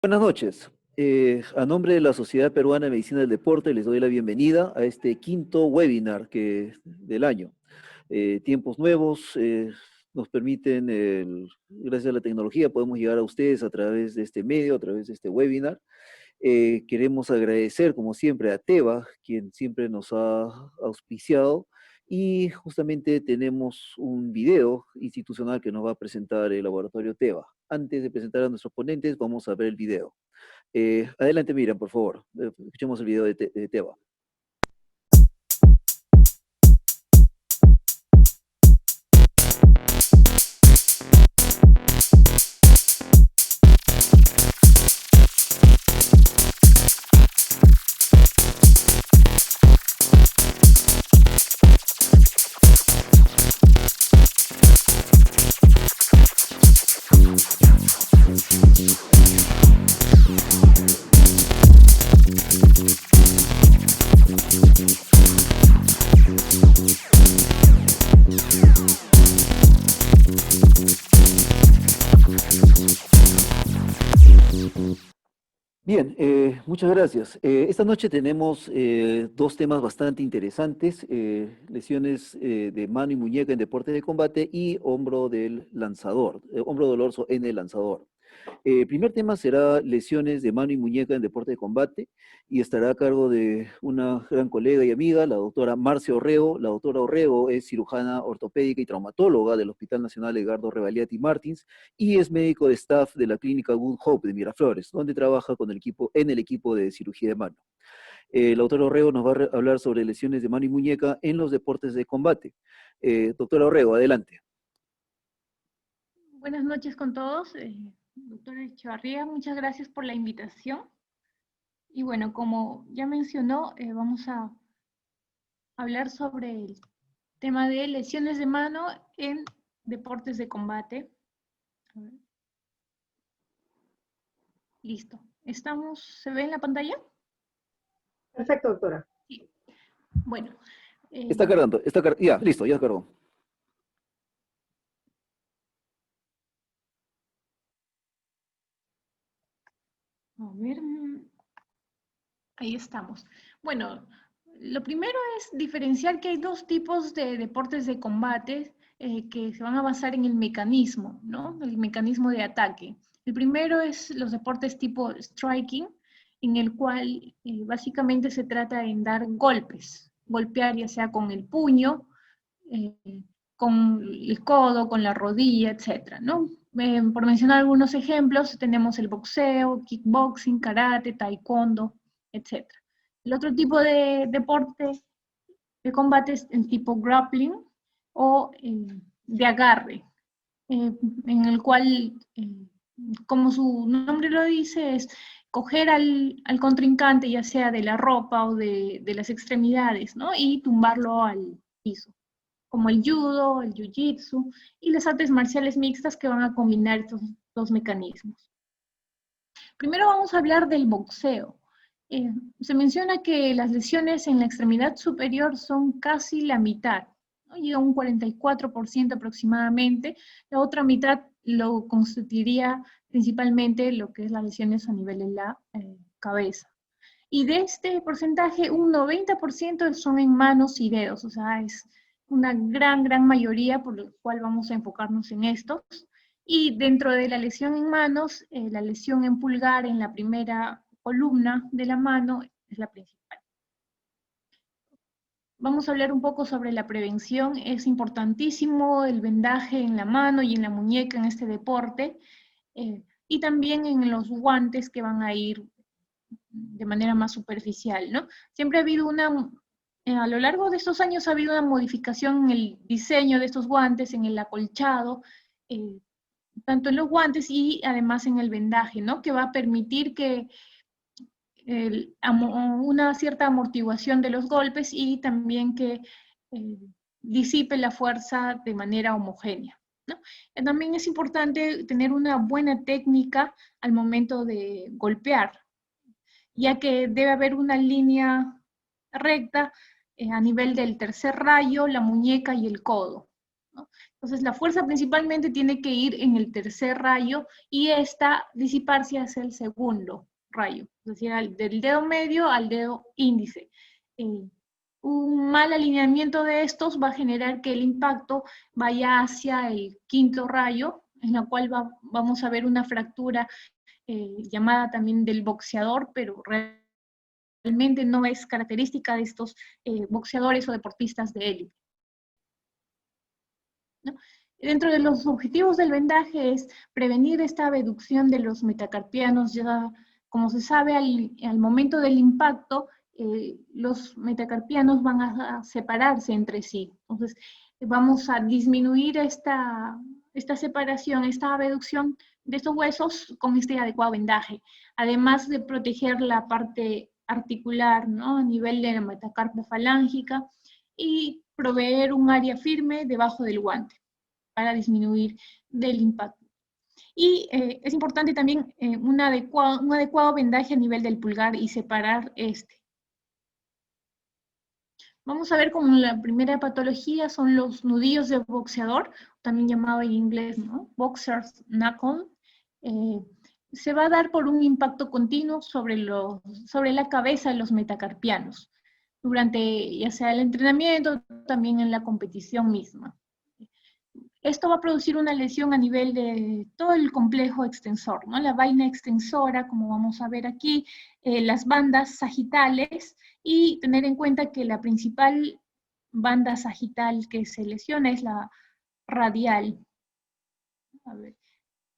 Buenas noches. A nombre de la Sociedad Peruana de Medicina del Deporte les doy la bienvenida a este quinto webinar del año. Tiempos nuevos nos permiten, gracias a la tecnología, podemos llegar a ustedes a través de este medio, a través de este webinar. Queremos agradecer, como siempre, a Teva, quien siempre nos ha auspiciado, y justamente tenemos un video institucional que nos va a presentar el laboratorio Teva. Antes de presentar a nuestros ponentes, vamos a ver el video. Adelante, Miriam, por favor. Escuchemos el video de Teva. Bien, muchas gracias. Esta noche tenemos dos temas bastante interesantes, lesiones de mano y muñeca en deportes de combate y hombro del lanzador, hombro doloroso en el lanzador. El primer tema será lesiones de mano y muñeca en deporte de combate y estará a cargo de una gran colega y amiga, la doctora Marcia Orrego. La doctora Orrego es cirujana ortopédica y traumatóloga del Hospital Nacional Edgardo Rebagliati Martins y es médico de staff de la clínica Good Hope de Miraflores, donde trabaja con en el equipo de cirugía de mano. La doctora Orrego nos va a hablar sobre lesiones de mano y muñeca en los deportes de combate. Doctora Orrego, adelante. Buenas noches con todos. Doctora Echevarría, muchas gracias por la invitación. Y bueno, como ya mencionó, vamos a hablar sobre el tema de lesiones de mano en deportes de combate. A ver. Listo. ¿Se ve en la pantalla? Perfecto, doctora. Sí. Bueno. Está cargando, ya, listo, ya cargó. A ver, ahí estamos. Bueno, lo primero es diferenciar que hay dos tipos de deportes de combate que se van a basar en el mecanismo, ¿no? El mecanismo de ataque. El primero es los deportes tipo striking, en el cual básicamente se trata en dar golpes, golpear ya sea con el puño, eh, con el codo, con la rodilla, etcétera, ¿no? Por mencionar algunos ejemplos, tenemos el boxeo, kickboxing, karate, taekwondo, etcétera. El otro tipo de deporte de combate es el tipo grappling o de agarre, en el cual, como su nombre lo dice, es coger al contrincante, ya sea de la ropa o de las extremidades, ¿no? Y tumbarlo al piso, como el judo, el jiu-jitsu y las artes marciales mixtas que van a combinar estos dos mecanismos. Primero vamos a hablar del boxeo. Se menciona que las lesiones en la extremidad superior son casi la mitad, ¿no? Llega a un 44% aproximadamente. La otra mitad lo constituiría principalmente lo que es las lesiones a nivel de la cabeza. Y de este porcentaje, un 90% son en manos y dedos, o sea, es una gran mayoría, por lo cual vamos a enfocarnos en estos. Y dentro de la lesión en manos, la lesión en pulgar, en la primera columna de la mano, es la principal. Vamos a hablar un poco sobre la prevención. Es importantísimo el vendaje en la mano y en la muñeca en este deporte, y también en los guantes que van a ir de manera más superficial, ¿no? Siempre ha habido a lo largo de estos años ha habido una modificación en el diseño de estos guantes, en el acolchado, tanto en los guantes y además en el vendaje, ¿no? Que va a permitir que una cierta amortiguación de los golpes y también que disipe la fuerza de manera homogénea, ¿no? También es importante tener una buena técnica al momento de golpear, ya que debe haber una línea recta a nivel del tercer rayo, la muñeca y el codo. ¿no? Entonces la fuerza principalmente tiene que ir en el tercer rayo y esta disiparse hacia el segundo rayo, es decir, del dedo medio al dedo índice. Un mal alineamiento de estos va a generar que el impacto vaya hacia el quinto rayo, en la cual vamos a ver una fractura llamada también del boxeador, pero realmente no es característica de estos boxeadores o deportistas de élite, ¿no? Dentro de los objetivos del vendaje es prevenir esta abducción de los metacarpianos. Ya, como se sabe, al momento del impacto, los metacarpianos van a separarse entre sí. Entonces, vamos a disminuir esta separación, esta abducción de estos huesos con este adecuado vendaje, además de proteger la parte articular, ¿no? A nivel de la metacarpia falángica, y proveer un área firme debajo del guante para disminuir del impacto. Y es importante también un adecuado vendaje a nivel del pulgar y separar este. Vamos a ver como la primera patología son los nudillos de boxeador, también llamado en inglés, ¿no? Boxer's knuckle. Se va a dar por un impacto continuo sobre la cabeza de los metacarpianos, durante ya sea el entrenamiento, también en la competición misma. Esto va a producir una lesión a nivel de todo el complejo extensor, ¿no? La vaina extensora, como vamos a ver aquí, las bandas sagitales, y tener en cuenta que la principal banda sagital que se lesiona es la radial,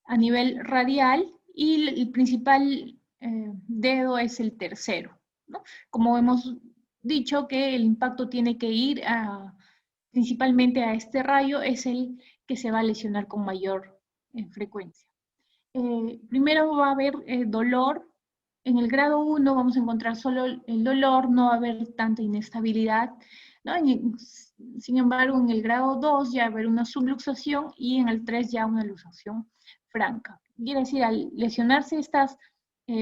a nivel radial, y el principal dedo es el tercero, ¿no? Como hemos dicho que el impacto tiene que ir principalmente a este rayo, es el que se va a lesionar con mayor frecuencia. Primero va a haber dolor. En el grado 1 vamos a encontrar solo el dolor, no va a haber tanta inestabilidad, ¿no? Sin embargo, en el grado 2 ya va a haber una subluxación y en el 3 ya una luxación franca. Quiere decir, al lesionarse estas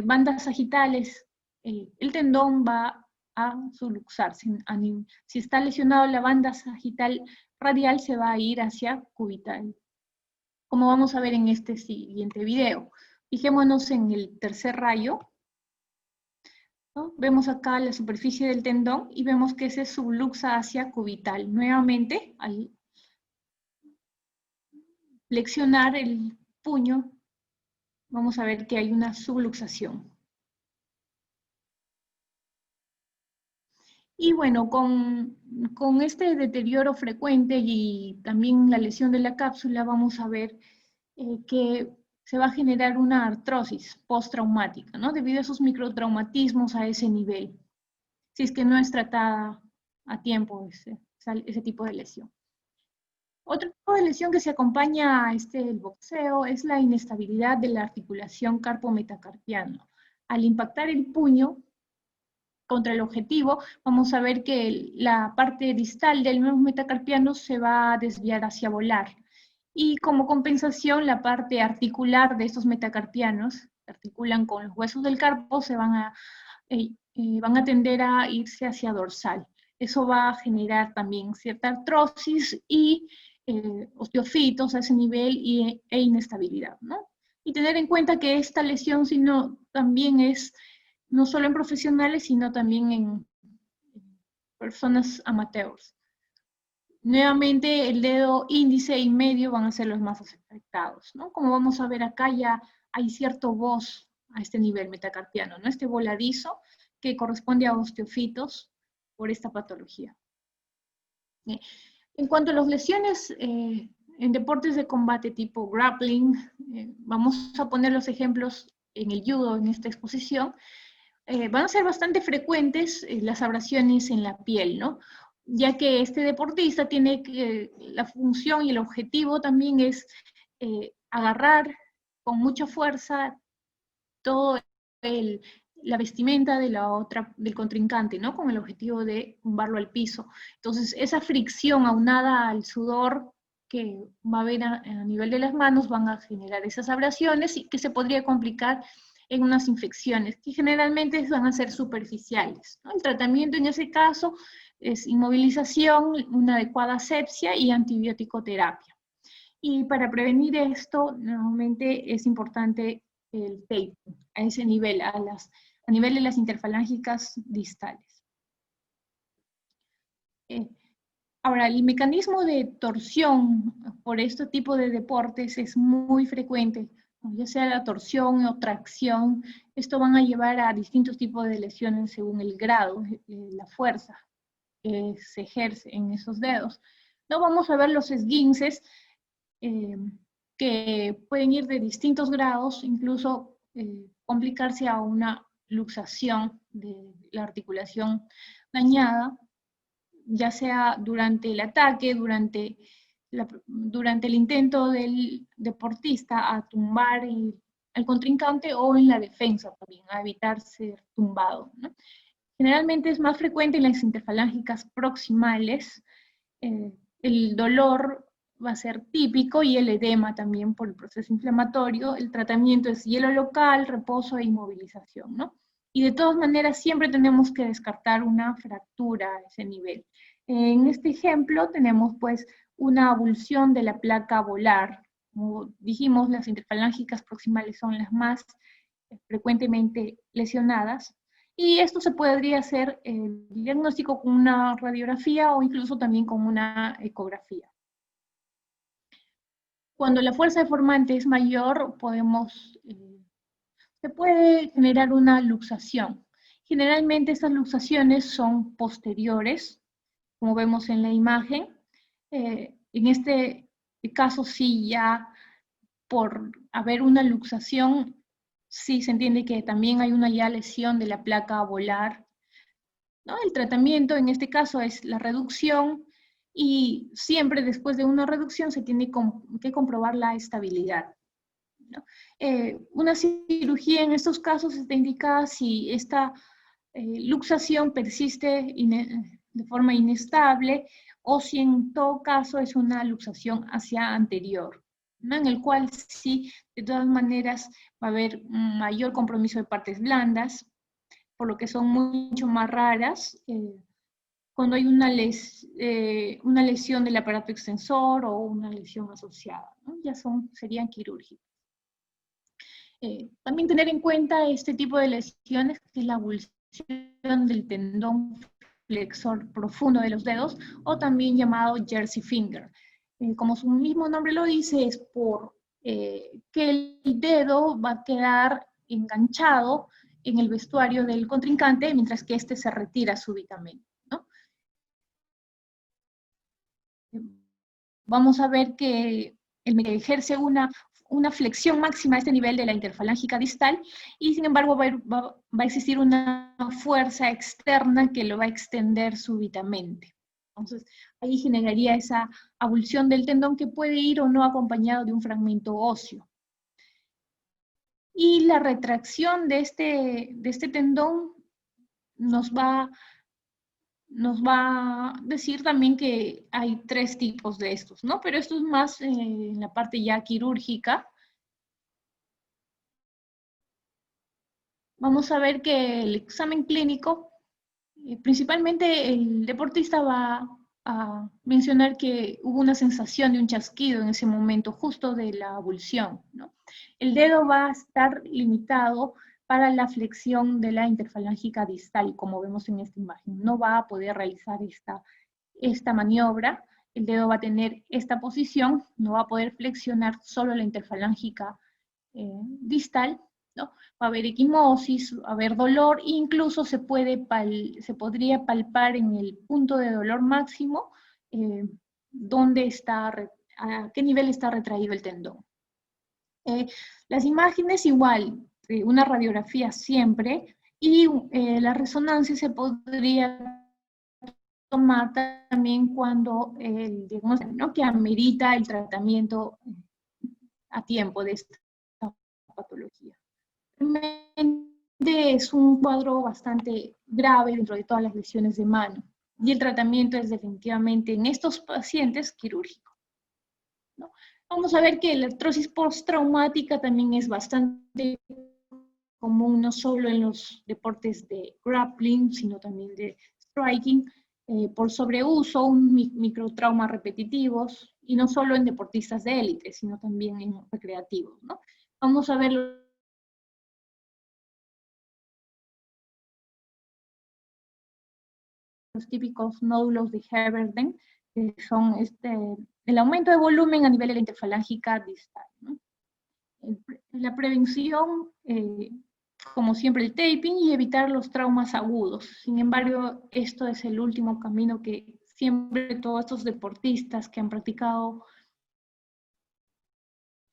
bandas sagitales, el tendón va a subluxarse. Si está lesionado la banda sagital radial, se va a ir hacia cubital, como vamos a ver en este siguiente video. Fijémonos en el tercer rayo, ¿no? Vemos acá la superficie del tendón y vemos que se subluxa hacia cubital. Nuevamente, al flexionar el puño, vamos a ver que hay una subluxación. Y bueno, con este deterioro frecuente y también la lesión de la cápsula, vamos a ver que se va a generar una artrosis postraumática, ¿no? Debido a esos microtraumatismos a ese nivel, si es que no es tratada a tiempo ese tipo de lesión. Otro tipo de lesión que se acompaña a el boxeo es la inestabilidad de la articulación carpo-metacarpiana. Al impactar el puño contra el objetivo, vamos a ver que la parte distal del metacarpiano se va a desviar hacia volar. Y como compensación, la parte articular de estos metacarpianos, que articulan con los huesos del carpo, se van a tender a irse hacia dorsal. Eso va a generar también cierta artrosis y osteofitos a ese nivel e inestabilidad, ¿no? Y tener en cuenta que esta lesión también es no solo en profesionales, sino también en personas amateurs. Nuevamente, el dedo índice y medio van a ser los más afectados, ¿no? Como vamos a ver acá, ya hay cierto voz a este nivel metacarpiano, ¿no? Este voladizo que corresponde a osteofitos por esta patología. En cuanto a las lesiones en deportes de combate tipo grappling, vamos a poner los ejemplos en el judo en esta exposición. Van a ser bastante frecuentes las abrasiones en la piel, ¿no? Ya que este deportista tiene la función y el objetivo también es agarrar con mucha fuerza todo la vestimenta del contrincante, ¿no? Con el objetivo de tumbarlo al piso. Entonces, esa fricción aunada al sudor que va a haber a nivel de las manos van a generar esas abrasiones y que se podría complicar en unas infecciones que generalmente van a ser superficiales, ¿no? El tratamiento en ese caso es inmovilización, una adecuada asepsia y antibiótico terapia. Y para prevenir esto, nuevamente es importante el tape a ese nivel, a nivel de las interfalángicas distales. Ahora, el mecanismo de torsión por este tipo de deportes es muy frecuente, ya sea la torsión o tracción. Esto van a llevar a distintos tipos de lesiones según el grado, la fuerza que se ejerce en esos dedos. No vamos a ver los esguinces, que pueden ir de distintos grados, incluso complicarse a una luxación de la articulación dañada, ya sea durante el ataque, durante el intento del deportista a tumbar al contrincante o en la defensa también, a evitar ser tumbado, ¿no? Generalmente es más frecuente en las interfalángicas proximales. El dolor va a ser típico y el edema también por el proceso inflamatorio. El tratamiento es hielo local, reposo e inmovilización, ¿no? Y de todas maneras siempre tenemos que descartar una fractura a ese nivel. En este ejemplo tenemos pues una avulsión de la placa volar. Como dijimos, las interfalángicas proximales son las más frecuentemente lesionadas. Y esto se podría hacer el diagnóstico con una radiografía o incluso también con una ecografía. Cuando la fuerza deformante es mayor, se puede generar una luxación. Generalmente estas luxaciones son posteriores, como vemos en la imagen. En este caso sí, ya por haber una luxación, sí se entiende que también hay una ya lesión de la placa volar, ¿no? El tratamiento en este caso es la reducción y siempre después de una reducción se tiene que comprobar la estabilidad, ¿no? Una cirugía en estos casos está indicada si esta luxación persiste de forma inestable o si en todo caso es una luxación hacia anterior, ¿no? En el cual sí, de todas maneras, va a haber un mayor compromiso de partes blandas, por lo que son mucho más raras cuando hay una lesión del aparato extensor o una lesión asociada, ¿no? Ya serían quirúrgicas. También tener en cuenta este tipo de lesiones, que es la avulsión del tendón flexor profundo de los dedos, o también llamado jersey finger. Como su mismo nombre lo dice, es por que el dedo va a quedar enganchado en el vestuario del contrincante mientras que éste se retira súbitamente, ¿no? Vamos a ver que ejerce una flexión máxima a este nivel de la interfalángica distal y sin embargo va a existir una fuerza externa que lo va a extender súbitamente. Entonces ahí generaría esa avulsión del tendón que puede ir o no acompañado de un fragmento óseo. Y la retracción de este tendón nos va a decir también que hay 3 tipos de estos, ¿no? Pero esto es más en la parte ya quirúrgica. Vamos a ver que el examen clínico, principalmente el deportista va a mencionar que hubo una sensación de un chasquido en ese momento, justo de la avulsión, ¿no? El dedo va a estar limitado para la flexión de la interfalángica distal, como vemos en esta imagen. No va a poder realizar esta maniobra, el dedo va a tener esta posición, no va a poder flexionar solo la interfalángica distal, ¿no? Va a haber equimosis, va a haber dolor, e incluso se podría palpar en el punto de dolor máximo a qué nivel está retraído el tendón. Las imágenes igual, una radiografía siempre, y la resonancia se podría tomar también cuando el diagnóstico, ¿no?, que amerita el tratamiento a tiempo de esta patología. Realmente es un cuadro bastante grave dentro de todas las lesiones de mano, y el tratamiento es definitivamente en estos pacientes quirúrgico, ¿no? Vamos a ver que la artrosis postraumática también es bastante común, no solo en los deportes de grappling, sino también de striking. por sobreuso, un microtraumas repetitivos, y no solo en deportistas de élite, sino también en recreativos, ¿no? Vamos a ver los típicos nódulos de Heberden, que son el aumento de volumen a nivel de la interfalángica distal, ¿no? La prevención, como siempre, el taping y evitar los traumas agudos. Sin embargo, esto es el último camino que siempre todos estos deportistas que han practicado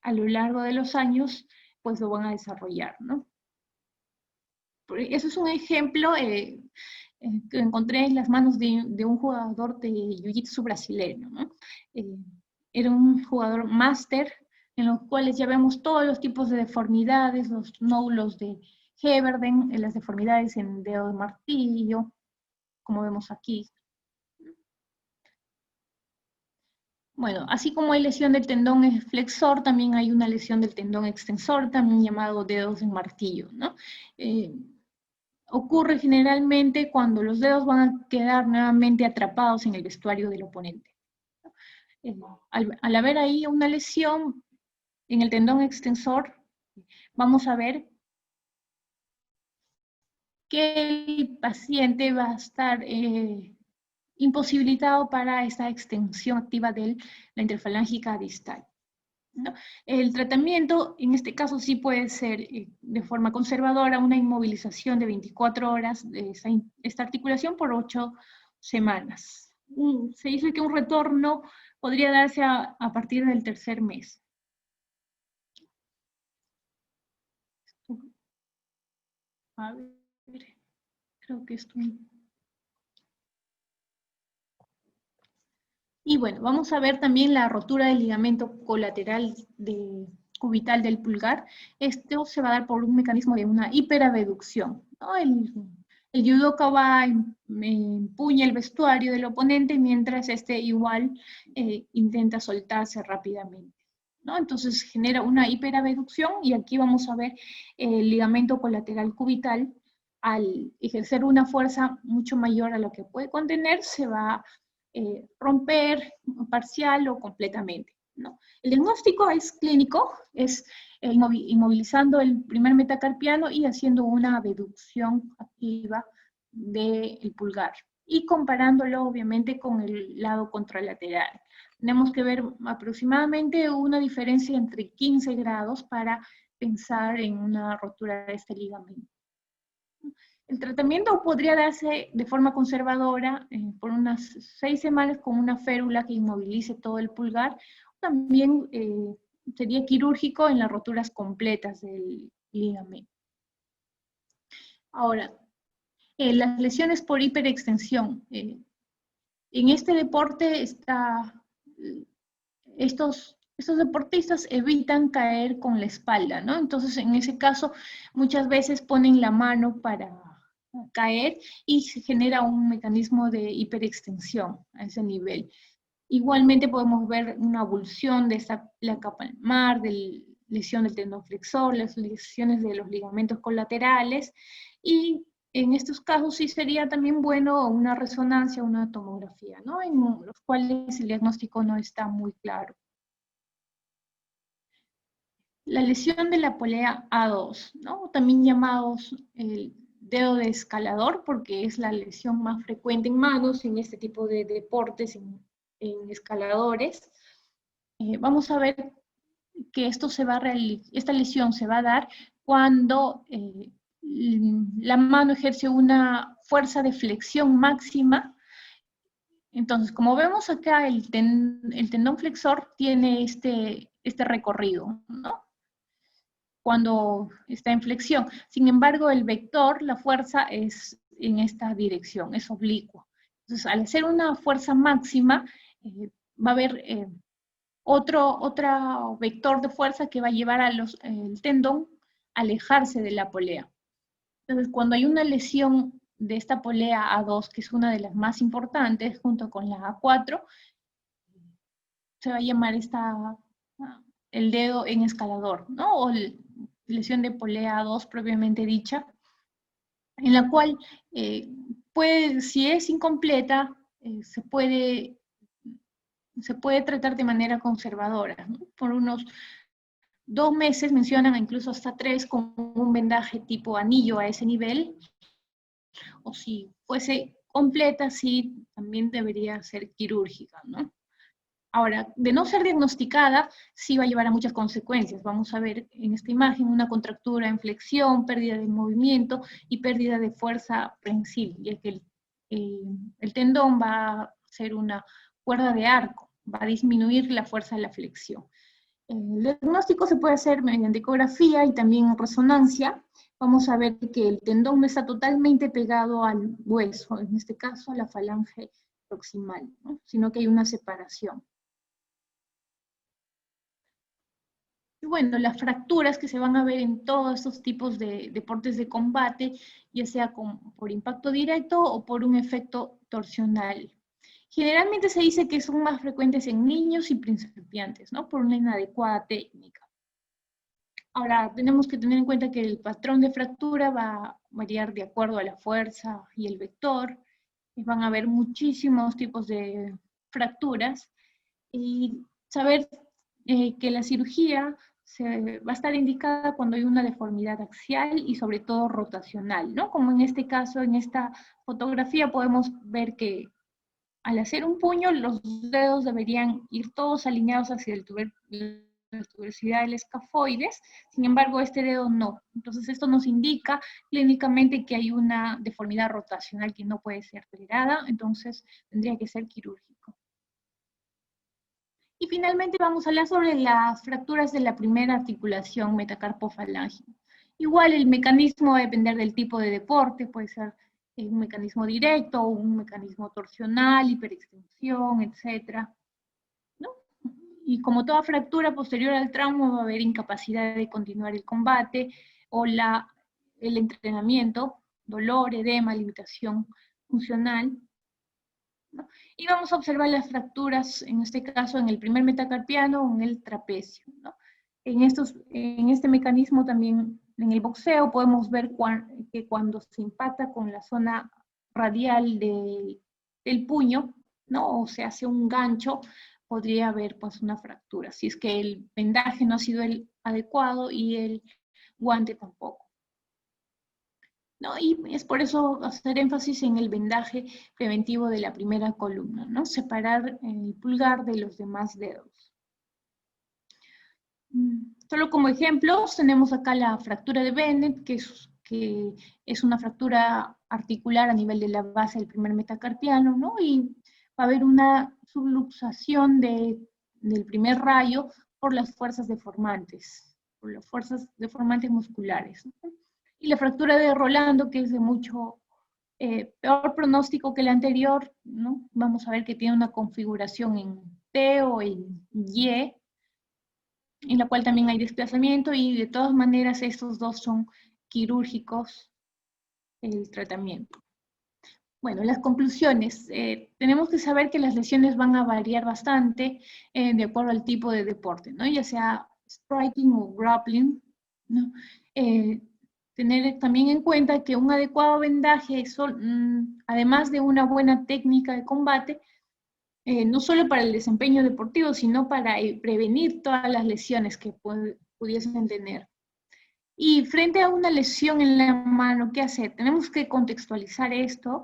a lo largo de los años, pues lo van a desarrollar, ¿no? Eso es un ejemplo que encontré en las manos de un jugador de jiu-jitsu brasileño, ¿no? Era un jugador máster, en los cuales ya vemos todos los tipos de deformidades, los nódulos de Heberden, las deformidades en dedo de martillo, como vemos aquí. Bueno, así como hay lesión del tendón flexor, también hay una lesión del tendón extensor, también llamado dedos de martillo, ¿no? Ocurre generalmente cuando los dedos van a quedar nuevamente atrapados en el vestuario del oponente. Al haber ahí una lesión en el tendón extensor, vamos a ver que el paciente va a estar imposibilitado para esa extensión activa de la interfalángica distal, ¿no? El tratamiento, en este caso, sí puede ser de forma conservadora una inmovilización de 24 horas de esta articulación por 8 semanas. Se dice que un retorno podría darse a partir del tercer mes. A ver, creo que esto... Y bueno, vamos a ver también la rotura del ligamento colateral cubital del pulgar. Esto se va a dar por un mecanismo de una hiperabducción, ¿no? El judoka empuña el vestuario del oponente mientras este igual intenta soltarse rápidamente, ¿no? Entonces genera una hiperabducción y aquí vamos a ver el ligamento colateral cubital, al ejercer una fuerza mucho mayor a lo que puede contener, se va a romper parcial o completamente, ¿no? El diagnóstico es clínico, es inmovilizando el primer metacarpiano y haciendo una abducción activa del pulgar y comparándolo obviamente con el lado contralateral. Tenemos que ver aproximadamente una diferencia entre 15 grados para pensar en una rotura de este ligamento. El tratamiento podría darse de forma conservadora por unas 6 semanas con una férula que inmovilice todo el pulgar. También sería quirúrgico en las roturas completas del ligamento. Ahora, las lesiones por hiperextensión. En este deporte estos deportistas evitan caer con la espalda, ¿no? Entonces, en ese caso, muchas veces ponen la mano para caer y se genera un mecanismo de hiperextensión a ese nivel. Igualmente podemos ver una avulsión de esta placa palmar, de lesión del tendón flexor, las lesiones de los ligamentos colaterales, y en estos casos sí sería también bueno una resonancia, una tomografía, ¿no? En los cuales el diagnóstico no está muy claro. La lesión de la polea A2, ¿no? También llamados el dedo de escalador, porque es la lesión más frecuente en manos en este tipo de deportes, en escaladores. Vamos a ver que esta lesión se va a dar cuando la mano ejerce una fuerza de flexión máxima. Entonces, como vemos acá, el tendón flexor tiene este recorrido, ¿no? Cuando está en flexión. Sin embargo, el vector, la fuerza, es en esta dirección, es oblicua. Entonces, al hacer una fuerza máxima, va a haber otro vector de fuerza que va a llevar el tendón a alejarse de la polea. Entonces, cuando hay una lesión de esta polea A2, que es una de las más importantes, junto con la A4, se va a llamar el dedo en escalador, ¿no? O lesión de polea A2 propiamente dicha, en la cual si es incompleta, se puede tratar de manera conservadora, ¿no? Por unos 2 meses, mencionan incluso hasta 3, con un vendaje tipo anillo a ese nivel, o si fuese completa, sí, también debería ser quirúrgica, ¿no? Ahora, de no ser diagnosticada, sí va a llevar a muchas consecuencias. Vamos a ver en esta imagen una contractura en flexión, pérdida de movimiento y pérdida de fuerza prensil, ya que el tendón va a ser una cuerda de arco, va a disminuir la fuerza de la flexión. El diagnóstico se puede hacer mediante ecografía y también resonancia. Vamos a ver que el tendón no está totalmente pegado al hueso, en este caso a la falange proximal, ¿no? Sino que hay una separación. Y bueno, las fracturas que se van a ver en todos estos tipos de deportes de combate, ya sea por impacto directo o por un efecto torsional. Generalmente se dice que son más frecuentes en niños y principiantes, ¿no? Por una inadecuada técnica. Ahora, tenemos que tener en cuenta que el patrón de fractura va a variar de acuerdo a la fuerza y el vector. Van a haber muchísimos tipos de fracturas y saber que la cirugía va a estar indicada cuando hay una deformidad axial y sobre todo rotacional, ¿no? Como en este caso, en esta fotografía podemos ver que al hacer un puño, los dedos deberían ir todos alineados hacia la tuberosidad del escafoides, sin embargo este dedo no. Entonces esto nos indica clínicamente que hay una deformidad rotacional que no puede ser tolerada, entonces tendría que ser quirúrgico. Y finalmente vamos a hablar sobre las fracturas de la primera articulación metacarpofalángea. Igual el mecanismo va a depender del tipo de deporte, puede ser un mecanismo directo, un mecanismo torsional, hiperextensión, etc. ¿No? Y como toda fractura posterior al trauma va a haber incapacidad de continuar el combate o el entrenamiento, dolor, edema, limitación funcional, ¿no? Y vamos a observar las fracturas, en este caso en el primer metacarpiano o en el trapecio, ¿no? En este mecanismo también, en el boxeo, podemos ver que cuando se impacta con la zona radial del puño, ¿no? O se hace un gancho, podría haber pues una fractura, si es que el vendaje no ha sido el adecuado y el guante tampoco, ¿no? Y es por eso hacer énfasis en el vendaje preventivo de la primera columna, ¿no? Separar el pulgar de los demás dedos. Solo como ejemplos, tenemos acá la fractura de Bennett, que es una fractura articular a nivel de la base del primer metacarpiano, ¿no? Y va a haber una subluxación del primer rayo por las fuerzas deformantes, musculares, ¿no? Y la fractura de Rolando, que es de mucho peor pronóstico que la anterior, ¿no? Vamos a ver que tiene una configuración en T o en Y, en la cual también hay desplazamiento, y de todas maneras estos dos son quirúrgicos el tratamiento. Bueno, las conclusiones. Tenemos que saber que las lesiones van a variar bastante de acuerdo al tipo de deporte, ¿no? Ya sea striking o grappling, ¿no? Tener también en cuenta que un adecuado vendaje, además de una buena técnica de combate, no solo para el desempeño deportivo, sino para prevenir todas las lesiones que pudiesen tener. Y frente a una lesión en la mano, ¿qué hacer? Tenemos que contextualizar esto,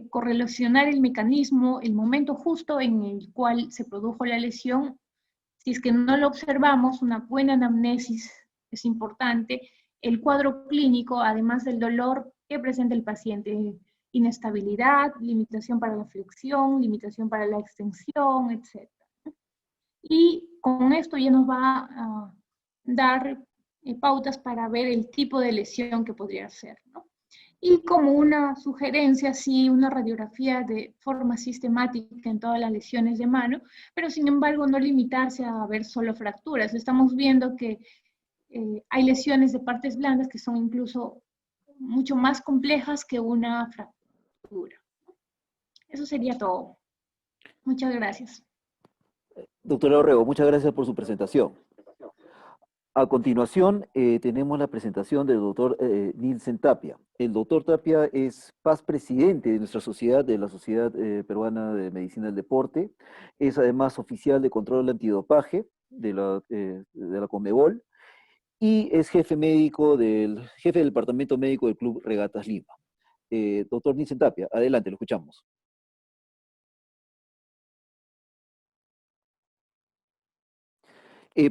correlacionar el mecanismo, el momento justo en el cual se produjo la lesión. Si es que no lo observamos, una buena anamnesis es importante. El cuadro clínico, además del dolor que presenta el paciente, inestabilidad, limitación para la flexión, limitación para la extensión, etc. Y con esto ya nos va a dar pautas para ver el tipo de lesión que podría ser, ¿no? Y como una sugerencia, sí, una radiografía de forma sistemática en todas las lesiones de mano, pero sin embargo no limitarse a ver solo fracturas. Estamos viendo que hay lesiones de partes blandas que son incluso mucho más complejas que una fractura. Eso sería todo. Muchas gracias. Doctora Orrego, muchas gracias por su presentación. A continuación, tenemos la presentación del doctor Nielsen Tapia. El doctor Tapia es past presidente de nuestra sociedad, de la Sociedad Peruana de Medicina del Deporte. Es además oficial de control antidopaje de la Conmebol y es jefe del departamento médico del Club Regatas Lima. Doctor Nielsen Tapia, adelante, lo escuchamos.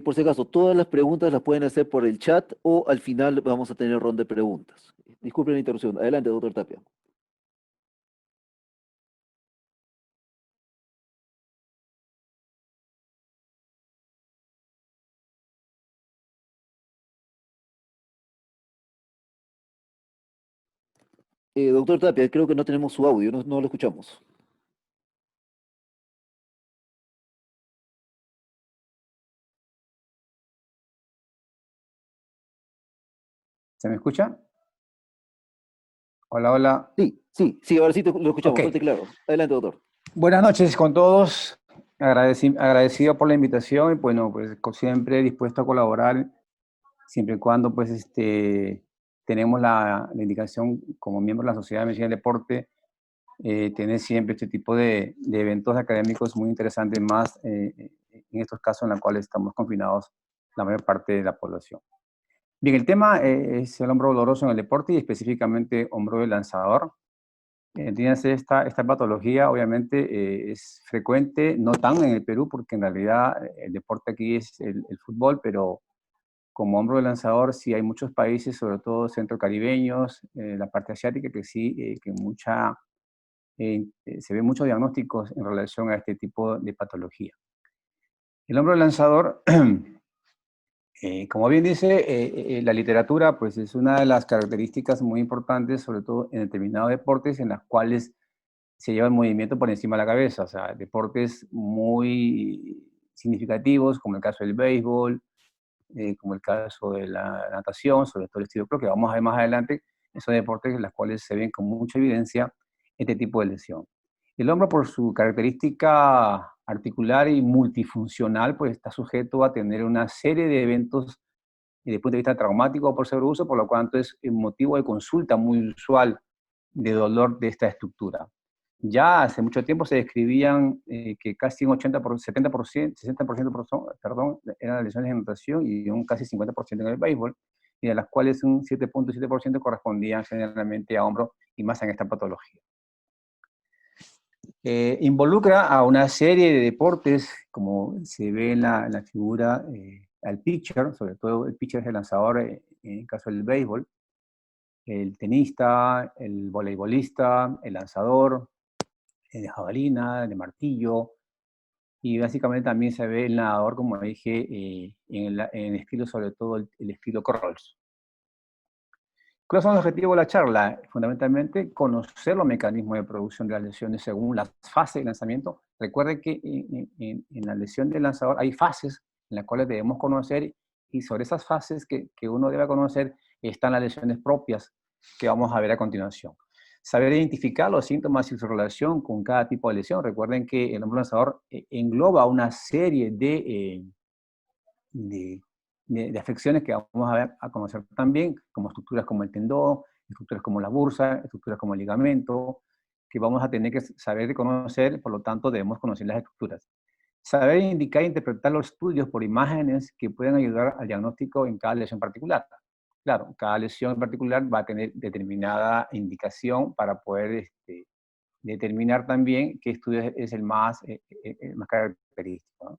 Por si acaso, todas las preguntas las pueden hacer por el chat o al final vamos a tener ronda de preguntas. Disculpen la interrupción. Adelante, doctor Tapia. Doctor Tapia, creo que no tenemos su audio, no lo escuchamos. ¿Se me escucha? Hola, hola. Sí, ahora sí lo escuchamos, Ok. fuerte y claro. Adelante, doctor. Buenas noches con todos. Agradecido por la invitación y bueno, pues siempre dispuesto a colaborar, siempre y cuando pues tenemos la indicación como miembro de la Sociedad de Medicina del Deporte, tener siempre este tipo de eventos académicos muy interesantes, más en estos casos en los cuales estamos confinados la mayor parte de la población. Bien, el tema es el hombro doloroso en el deporte y específicamente hombro de lanzador. Entiéndase, esta patología obviamente es frecuente, no tan en el Perú, porque en realidad el deporte aquí es el fútbol, pero como hombro de lanzador sí hay muchos países, sobre todo centrocaribeños, la parte asiática, que sí, se ven muchos diagnósticos en relación a este tipo de patología. El hombro de lanzador, como bien dice la literatura, pues es una de las características muy importantes, sobre todo en determinados deportes en las cuales se lleva el movimiento por encima de la cabeza, o sea, deportes muy significativos, como el caso del béisbol, como el caso de la natación, sobre todo el estilo pro, que vamos a ver más adelante, esos deportes en los cuales se ven con mucha evidencia este tipo de lesión. El hombro, por su característica articular y multifuncional, pues está sujeto a tener una serie de eventos desde el punto de vista traumático o por sobreuso, por lo cual es un motivo de consulta muy usual de dolor de esta estructura. Ya hace mucho tiempo se describían que casi un 70%, 60%, perdón, eran lesiones en natación y un casi 50% en el béisbol, y de las cuales un 7.7% correspondían generalmente a hombro y más en esta patología. Involucra a una serie de deportes, como se ve en la figura, al pitcher, sobre todo el pitcher es el lanzador en el caso del béisbol, el tenista, el voleibolista, el lanzador, de jabalina, de martillo, y básicamente también se ve el nadador, como dije, en el estilo, sobre todo el estilo crawls. ¿Cuáles son los objetivos de la charla? Fundamentalmente, conocer los mecanismos de producción de las lesiones según las fases de lanzamiento. Recuerden que en la lesión del lanzador hay fases en las cuales debemos conocer, y sobre esas fases que uno debe conocer están las lesiones propias que vamos a ver a continuación. Saber identificar los síntomas y su relación con cada tipo de lesión. Recuerden que el hombro lanzador engloba una serie de afecciones que vamos a ver, a conocer también, como estructuras como el tendón, estructuras como la bursa, estructuras como el ligamento, que vamos a tener que saber reconocer, por lo tanto debemos conocer las estructuras. Saber indicar e interpretar los estudios por imágenes que pueden ayudar al diagnóstico en cada lesión particular. Claro, cada lesión en particular va a tener determinada indicación para poder determinar también qué estudio es el más característico, ¿no?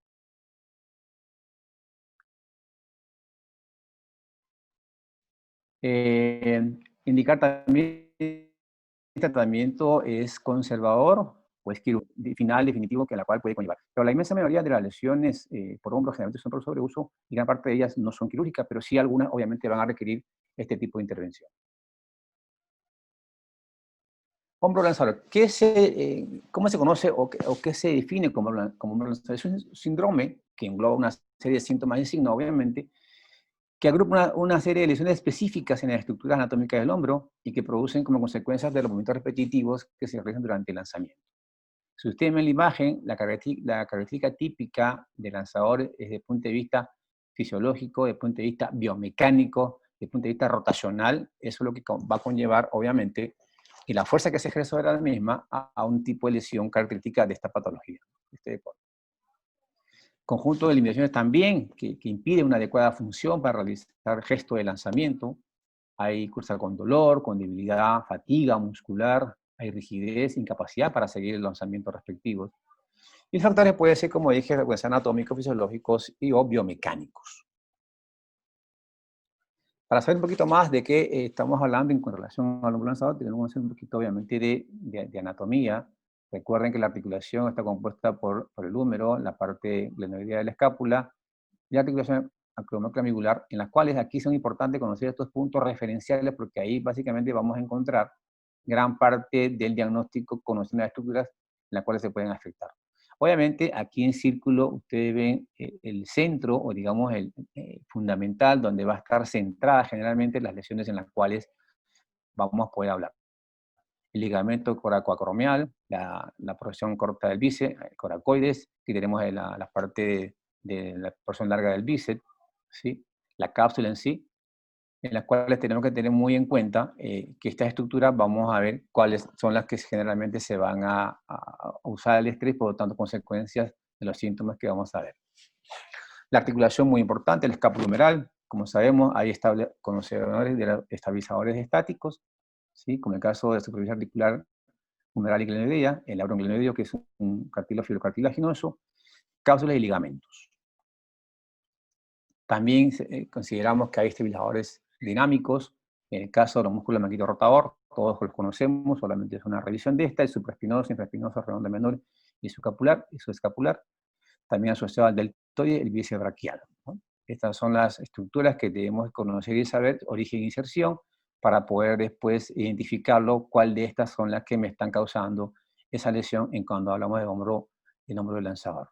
Indicar también si el tratamiento es conservador o es final, definitivo, que la cual puede conllevar. Pero la inmensa mayoría de las lesiones por hombro generalmente son por sobreuso y gran parte de ellas no son quirúrgicas, pero sí algunas obviamente van a requerir este tipo de intervención. Hombro lanzador. ¿Cómo se conoce o qué se define como hombro lanzador? Es un síndrome que engloba una serie de síntomas y signos, obviamente, que agrupa una serie de lesiones específicas en la estructura anatómica del hombro y que producen como consecuencias de los movimientos repetitivos que se realizan durante el lanzamiento. Si usted ve en la imagen, la característica típica del lanzador desde el punto de vista fisiológico, desde el punto de vista biomecánico, desde el punto de vista rotacional, eso es lo que va a conllevar, obviamente, y la fuerza que se ejerce sobre la misma a un tipo de lesión característica de esta patología, de este deporte. Conjunto de limitaciones también que impide una adecuada función para realizar gestos de lanzamiento. Hay cursa con dolor, con debilidad, fatiga muscular, hay rigidez, incapacidad para seguir el lanzamiento respectivos. Y factores pueden ser, como dije, anatómicos, fisiológicos y o biomecánicos. Para saber un poquito más de qué estamos hablando en relación al hombro lanzador, tenemos que hacer un poquito, obviamente, de anatomía. Recuerden que la articulación está compuesta por el húmero, la parte glenoidea de la escápula, y la articulación acromioclavicular, en las cuales aquí son importantes conocer estos puntos referenciales, porque ahí básicamente vamos a encontrar gran parte del diagnóstico, conociendo las estructuras en las cuales se pueden afectar. Obviamente, aquí en círculo ustedes ven el centro, o digamos el fundamental, donde va a estar centrada generalmente las lesiones en las cuales vamos a poder hablar. El ligamento coracoacromial, la porción corta del bíceps, coracoides, que tenemos la parte de la porción larga del bíceps, ¿sí? La cápsula en sí, en las cuales tenemos que tener muy en cuenta que estas estructuras vamos a ver cuáles son las que generalmente se van a usar el estrés, por lo tanto consecuencias de los síntomas que vamos a ver. La articulación muy importante, el escapulohumeral, como sabemos hay conocedores de los estabilizadores estáticos, ¿sí? Como el caso de la superficie articular humeral y glenoidea, el auroglenioideo, que es un cartílago fibrocartilaginoso, cápsulas y ligamentos. También consideramos que hay estabilizadores dinámicos, en el caso de los músculos del manguito rotador, todos los conocemos, solamente es una revisión de esta, el supraespinoso, infraespinoso, redondo menor y su escapular, también asociado al deltoide, el bíceps braquial, ¿no? Estas son las estructuras que debemos conocer y saber, origen e inserción, para poder después identificarlo, cuál de estas son las que me están causando esa lesión en cuando hablamos del hombro del lanzador.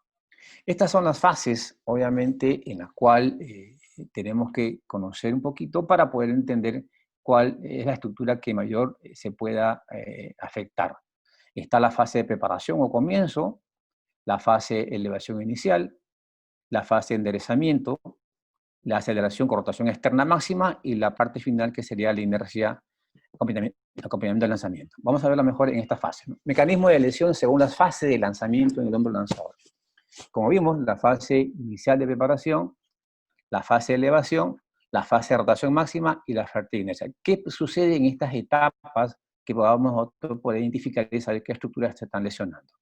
Estas son las fases, obviamente, en las cuales tenemos que conocer un poquito para poder entender cuál es la estructura que mayor se pueda afectar. Está la fase de preparación o comienzo, la fase de elevación inicial, la fase de enderezamiento, la aceleración con rotación externa máxima y la parte final que sería la inercia, acompañamiento del lanzamiento. Vamos a verlo mejor en esta fase, ¿no? Mecanismo de lesión según las fases de lanzamiento en el hombro lanzador. Como vimos, la fase inicial de preparación, la fase de elevación, la fase de rotación máxima y la fase de inercia. ¿Qué sucede en estas etapas que podamos poder identificar y saber qué estructuras se están lesionando?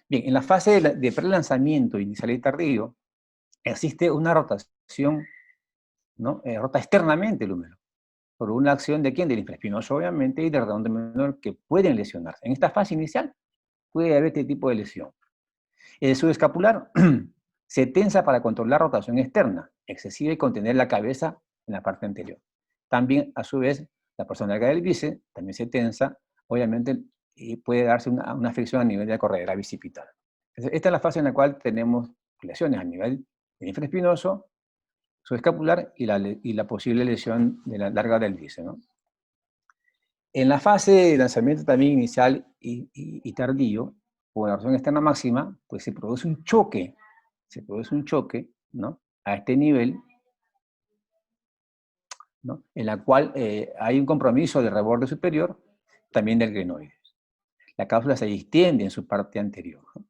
Bien, en la fase de pre-lanzamiento inicial y tardío, existe una rotación, ¿no? Rota externamente el húmero, por una acción de quién, del infraespinoso obviamente, y del redondo menor, que pueden lesionarse. En esta fase inicial puede haber este tipo de lesión. El subescapular se tensa para controlar rotación externa, excesiva, y contener la cabeza en la parte anterior. También, a su vez, la porción larga del bíceps también se tensa, obviamente, y puede darse una fricción a nivel de la corredera bicipital. Esta es la fase en la cual tenemos lesiones a nivel del infraespinoso, subescapular y la posible lesión de la larga del bíceps, ¿no? En la fase de lanzamiento también inicial y tardío, por la rotación externa máxima, pues se produce un choque, ¿no? A este nivel, ¿no? En la cual hay un compromiso del reborde superior, también del glenoides. La cápsula se distiende en su parte anterior, ¿no?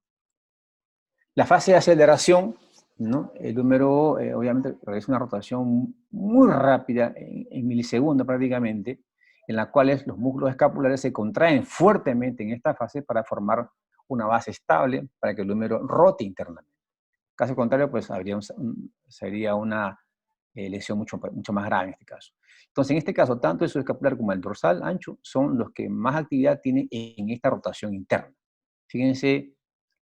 La fase de aceleración, ¿no? El húmero obviamente realiza una rotación muy rápida, en milisegundos prácticamente, en la cual los músculos escapulares se contraen fuertemente en esta fase para formar una base estable para que el húmero rote internamente. Caso contrario, pues sería una lesión mucho más grave en este caso. Entonces, en este caso, tanto el subescapular como el dorsal ancho son los que más actividad tienen en esta rotación interna. Fíjense,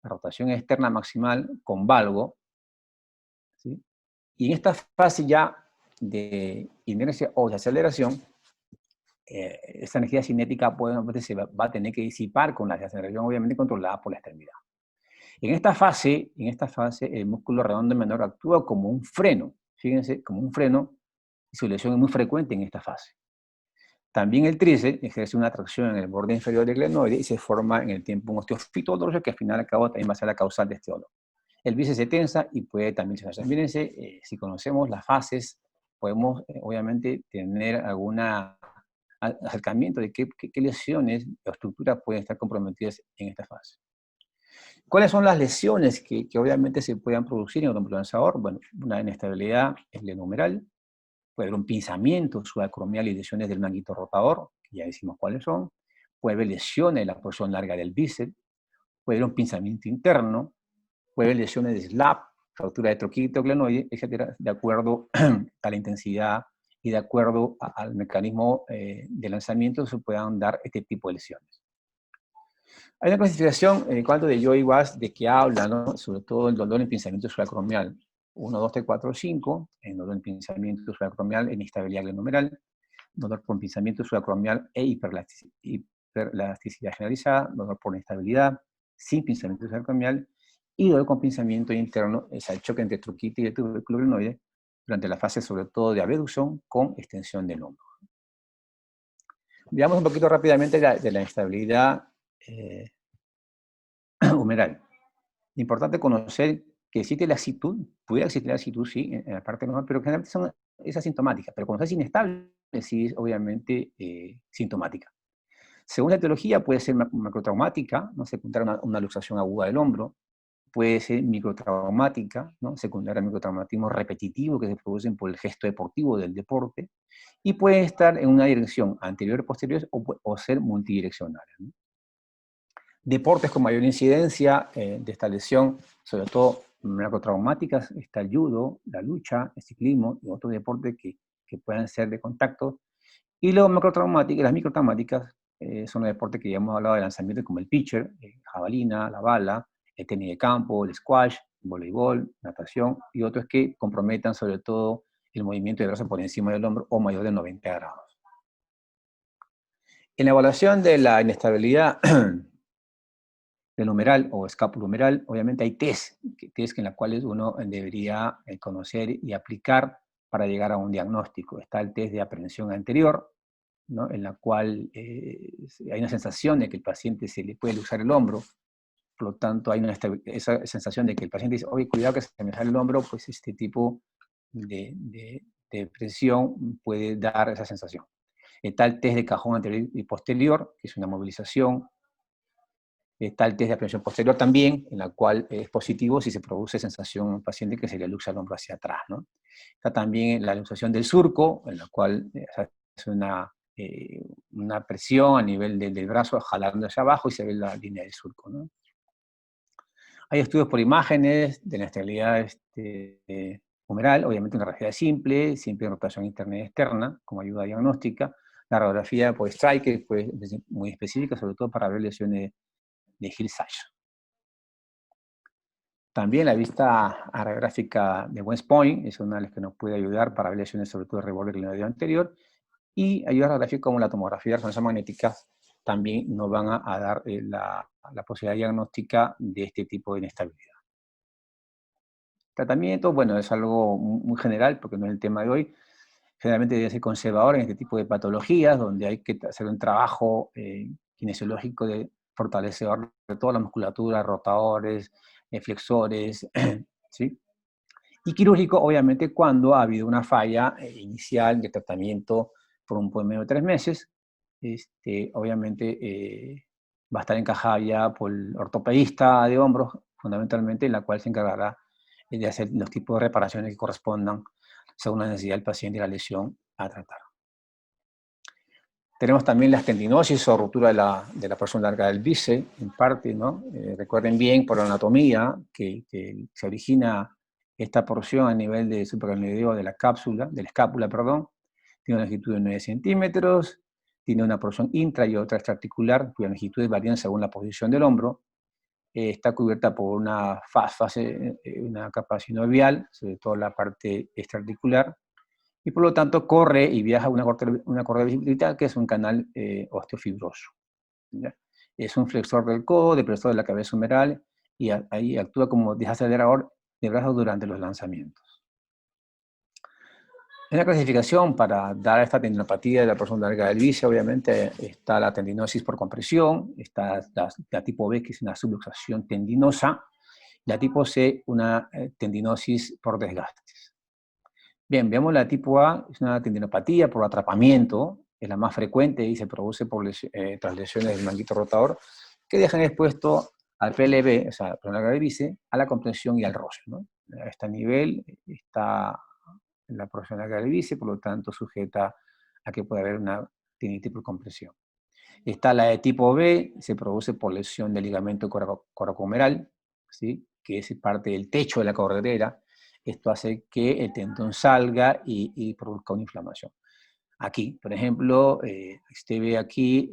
la rotación externa maximal con valgo, ¿sí? Y en esta fase ya de inercia o de aceleración, esta energía cinética se va a tener que disipar con la aceleración obviamente controlada por la extremidad. En esta fase, el músculo redondo menor actúa como un freno, fíjense, como un freno, y su lesión es muy frecuente en esta fase. También el tríceps ejerce una tracción en el borde inferior del glenoide y se forma en el tiempo un osteofito doloroso que al final y al cabo también va a ser la causal de este dolor. el bíceps se tensa y puede también lesionarse. Mírense, si conocemos las fases, podemos obviamente tener algún acercamiento de qué lesiones o estructuras pueden estar comprometidas en esta fase. ¿Cuáles son las lesiones que obviamente se puedan producir en el hombro lanzador? Bueno, una inestabilidad glenohumeral, puede haber un pinzamiento subacromial y lesiones del manguito rotador, que ya decimos cuáles son, puede haber lesiones en la porción larga del bíceps, puede haber un pinzamiento interno, puede haber lesiones de SLAP, fractura de troquídeo glenoide, etcétera, de acuerdo a la intensidad y de acuerdo al mecanismo de lanzamiento se puedan dar este tipo de lesiones. Hay una clasificación en el cuadro de Joy Was de que habla, ¿no?, sobre todo el dolor en pinzamiento subacromial. 1, 2, 3, 4, 5, en dolor en pinzamiento subacromial en inestabilidad glenohumeral, dolor por pinzamiento subacromial e hiperelasticidad generalizada, dolor por inestabilidad, sin pinzamiento subacromial, y dolor con pinzamiento interno, es el choque entre troquídeo y el tubérculo glenoide, durante la fase sobre todo de abducción con extensión del hombro. Veamos un poquito rápidamente de la inestabilidad humeral. Importante conocer que existe laxitud, pudiera existir laxitud, sí, en la parte normal, pero generalmente es asintomática, pero cuando es inestable, sí es obviamente sintomática. Según la etiología, puede ser macrotraumática, ¿no?, secundaria a una luxación aguda del hombro, puede ser microtraumática, ¿no?, secundaria a microtraumatismo repetitivo que se producen por el gesto deportivo del deporte, y puede estar en una dirección anterior o posterior o ser multidireccional, ¿no? Deportes con mayor incidencia de esta lesión, sobre todo macrotraumáticas, está el judo, la lucha, el ciclismo y otros deportes que puedan ser de contacto. Y luego las microtraumáticas son los deportes que ya hemos hablado de lanzamiento, como el pitcher, jabalina, la bala, el tenis de campo, el squash, el voleibol, natación, y otros que comprometan sobre todo el movimiento de brazo por encima del hombro o mayor de 90 grados. En la evaluación de la inestabilidad glenohumeral o escapulohumeral, obviamente hay test en los cuales uno debería conocer y aplicar para llegar a un diagnóstico. Está el test de aprehensión anterior, ¿no?, en la cual hay una sensación de que el paciente se le puede luxar el hombro, por lo tanto hay esa sensación de que el paciente dice, oye, cuidado que se me sale el hombro, pues este tipo de presión puede dar esa sensación. Está el test de cajón anterior y posterior, que es una movilización. Está el test de aprehensión posterior también, en la cual es positivo si se produce sensación en un paciente que se le luxa el hombro hacia atrás, ¿no? Está también la luxación del surco, en la cual es una presión a nivel del brazo jalando hacia abajo y se ve la línea del surco, ¿no? Hay estudios por imágenes de la inestabilidad humeral, obviamente una radiografía simple en rotación interna y externa, como ayuda diagnóstica. La radiografía por Stryker pues, es muy específica, sobre todo para ver lesiones de Hill-Sachs. También la vista radiográfica de West Point es una de las que nos puede ayudar para ver lesiones sobre todo de reborde glenoideo anterior, y ayudas radiográficas como la tomografía de resonancia magnética también nos van a dar la posibilidad diagnóstica de este tipo de inestabilidad. Tratamiento, bueno, es algo muy general porque no es el tema de hoy. Generalmente debe ser conservador en este tipo de patologías, donde hay que hacer un trabajo kinesiológico de fortalecedor de toda la musculatura, rotadores, flexores, ¿sí? Y quirúrgico, obviamente, cuando ha habido una falla inicial de tratamiento por un promedio de 3 meses, obviamente va a estar encajada ya por el ortopedista de hombros, fundamentalmente, en la cual se encargará de hacer los tipos de reparaciones que correspondan según la necesidad del paciente y la lesión a tratar. Tenemos también las tendinosis o ruptura de la porción larga del bíceps, en parte, ¿no? Recuerden bien por la anatomía que se origina esta porción a nivel de supraglenoideo de la escápula, perdón, tiene una longitud de 9 centímetros, tiene una porción intra y otra extraarticular, cuyas longitudes varían según la posición del hombro. Está cubierta por una capa sinovial, sobre todo la parte extraarticular, y por lo tanto corre y viaja una correa bicipital, que es un canal osteofibroso, ¿ya? Es un flexor del codo, depresor de la cabeza humeral, y ahí actúa como desacelerador de brazos durante los lanzamientos. En la clasificación, para dar esta tendinopatía de la porción larga del bíceps, obviamente está la tendinosis por compresión, está la tipo B, que es una subluxación tendinosa, La tipo C, una tendinosis por desgastes. Bien, veamos la tipo A, es una tendinopatía por atrapamiento, es la más frecuente y se produce por tras lesiones del manguito rotador, que dejan expuesto al PLB, o sea, la persona que dice, a la compresión y al roce, ¿no? A este nivel está la persona que dice, por lo tanto sujeta a que pueda haber una tendinitis por compresión. Está la de tipo B, se produce por lesión del ligamento coracomeral, ¿sí? Que es parte del techo de la corredera. Esto hace que el tendón salga y produzca una inflamación. Aquí, por ejemplo, usted ve aquí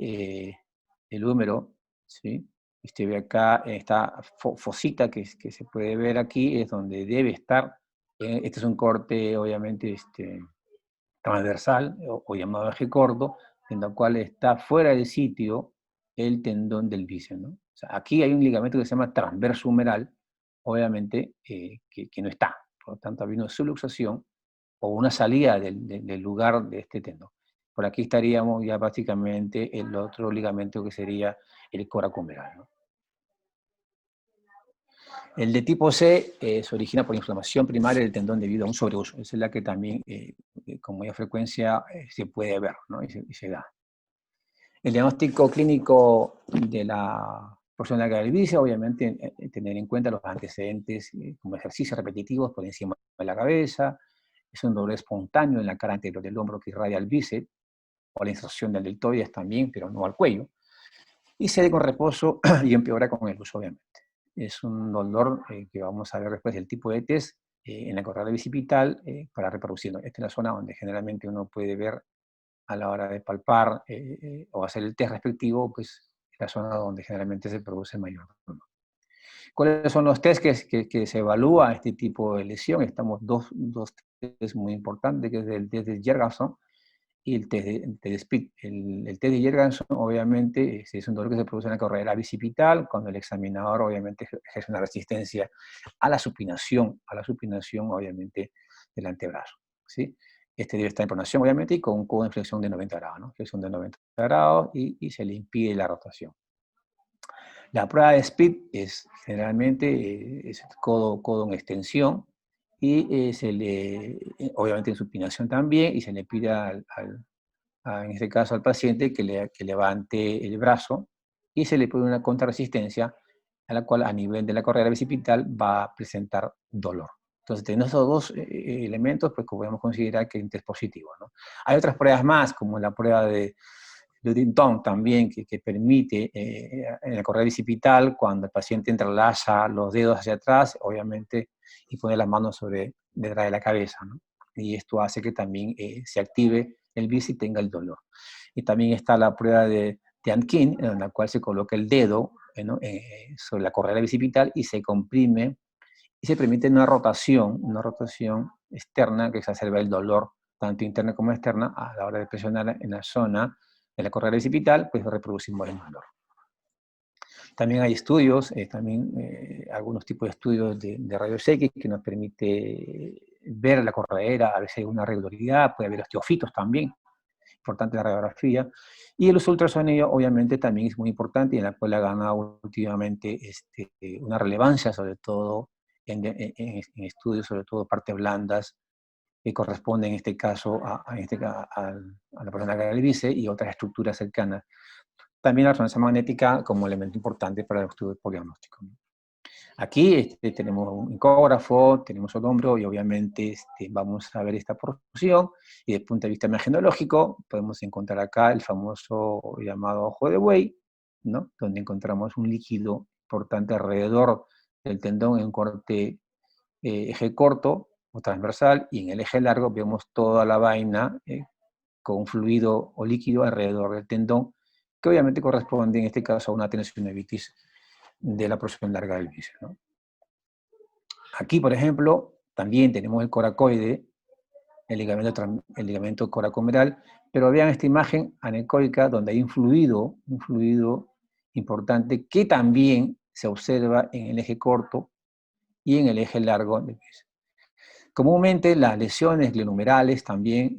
el húmero, ¿sí? Usted ve acá esta fosita que se puede ver aquí, es donde debe estar. Este es un corte, obviamente, transversal o llamado eje corto, en la cual está fuera del sitio el tendón del bíceps, ¿no? O sea, aquí hay un ligamento que se llama transverso humeral, obviamente que no está. Por lo tanto, había una subluxación o una salida del lugar de este tendón. Por aquí estaríamos ya básicamente el otro ligamento que sería el coracomeral, ¿no? El de tipo C se origina por inflamación primaria del tendón debido a un sobreuso. Esa es la que también con mayor frecuencia se puede ver, ¿no? y se da. El diagnóstico clínico de la persona que calvicie, obviamente tener en cuenta los antecedentes como ejercicios repetitivos por encima de la cabeza, es un dolor espontáneo en la cara anterior del hombro que irradia al bíceps, o la inserción del deltoides también, pero no al cuello, y cede con reposo y empeora con el uso, obviamente. Es un dolor que vamos a ver después del tipo de test en la correa bicipital para reproducirlo. Esta es la zona donde generalmente uno puede ver a la hora de palpar o hacer el test respectivo, pues es la zona donde generalmente se produce mayor dolor. ¿Cuáles son los test que se evalúa este tipo de lesión? Estamos dos test muy importantes, que es el test de Jergensen y el test de Speed. El test de Jergensen, obviamente, es un dolor que se produce en la correa bicipital, cuando el examinador, obviamente, ejerce una resistencia a la supinación, obviamente, del antebrazo, ¿sí? Este debe estar en pronación, obviamente, y con un codo de flexión de 90 grados, ¿no? Flexión de 90 grados y se le impide la rotación. La prueba de Speed es generalmente es codo en extensión y obviamente en supinación también, y se le pide en este caso al paciente que levante el brazo y se le pone una contrarresistencia a la cual a nivel de la correa bicipital va a presentar dolor. Entonces, teniendo esos dos elementos, pues podemos considerar que es un test positivo, ¿no? Hay otras pruebas más, como la prueba de Ludington también, que permite en la correa bicipital, cuando el paciente entrelaza los dedos hacia atrás, obviamente, y pone las manos detrás de la cabeza, ¿no? Y esto hace que también se active el bíceps y tenga el dolor. Y también está la prueba de Tiankin, en la cual se coloca el dedo sobre la correa bicipital y se comprime y se permite una rotación externa que exacerba el dolor, tanto interna como externa, a la hora de presionar en la zona de la correa bicipital, pues reproducimos el dolor. También hay estudios, algunos tipos de estudios de rayos X que nos permite ver la corredera, a veces hay una regularidad, puede haber osteofitos también, importante la radiografía, y el uso ultrasonido obviamente también es muy importante y en la cual ha ganado últimamente una relevancia, sobre todo en estudios, sobre todo partes blandas, que corresponden en este caso a la persona que le dice y otras estructuras cercanas. También la resonancia magnética como elemento importante para el estudio por diagnóstico. Aquí tenemos un ecógrafo, tenemos el hombro y obviamente vamos a ver esta porción y desde el punto de vista imagenológico podemos encontrar acá el famoso llamado ojo de buey, ¿no? Donde encontramos un líquido importante alrededor del tendón en un corte eje corto o transversal y en el eje largo vemos toda la vaina con fluido o líquido alrededor del tendón que obviamente corresponde en este caso a una tensionevitis de la porción larga del bíceps, ¿no? Aquí, por ejemplo, también tenemos el coracoide, el ligamento coracomeral, pero vean esta imagen anecoica donde hay un fluido importante que también se observa en el eje corto y en el eje largo del bíceps. Comúnmente las lesiones glenohumerales también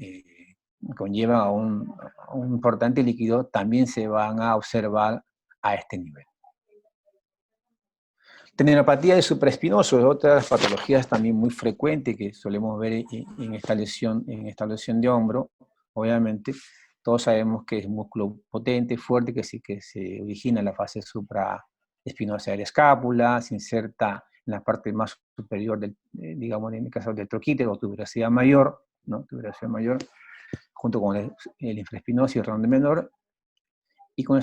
conllevan a un importante líquido, también se van a observar a este nivel. Tendinopatía de supraespinoso es otra de las patologías también muy frecuente que solemos ver en esta lesión de hombro. Obviamente, todos sabemos que es un músculo potente, fuerte, que se origina en la fase supraespinosa de la escápula, se inserta en la parte más superior del, digamos, en el caso del troquíter o tuberosidad mayor, ¿no? Tuberosidad mayor, junto con el infraespinoso y el redondo menor, y con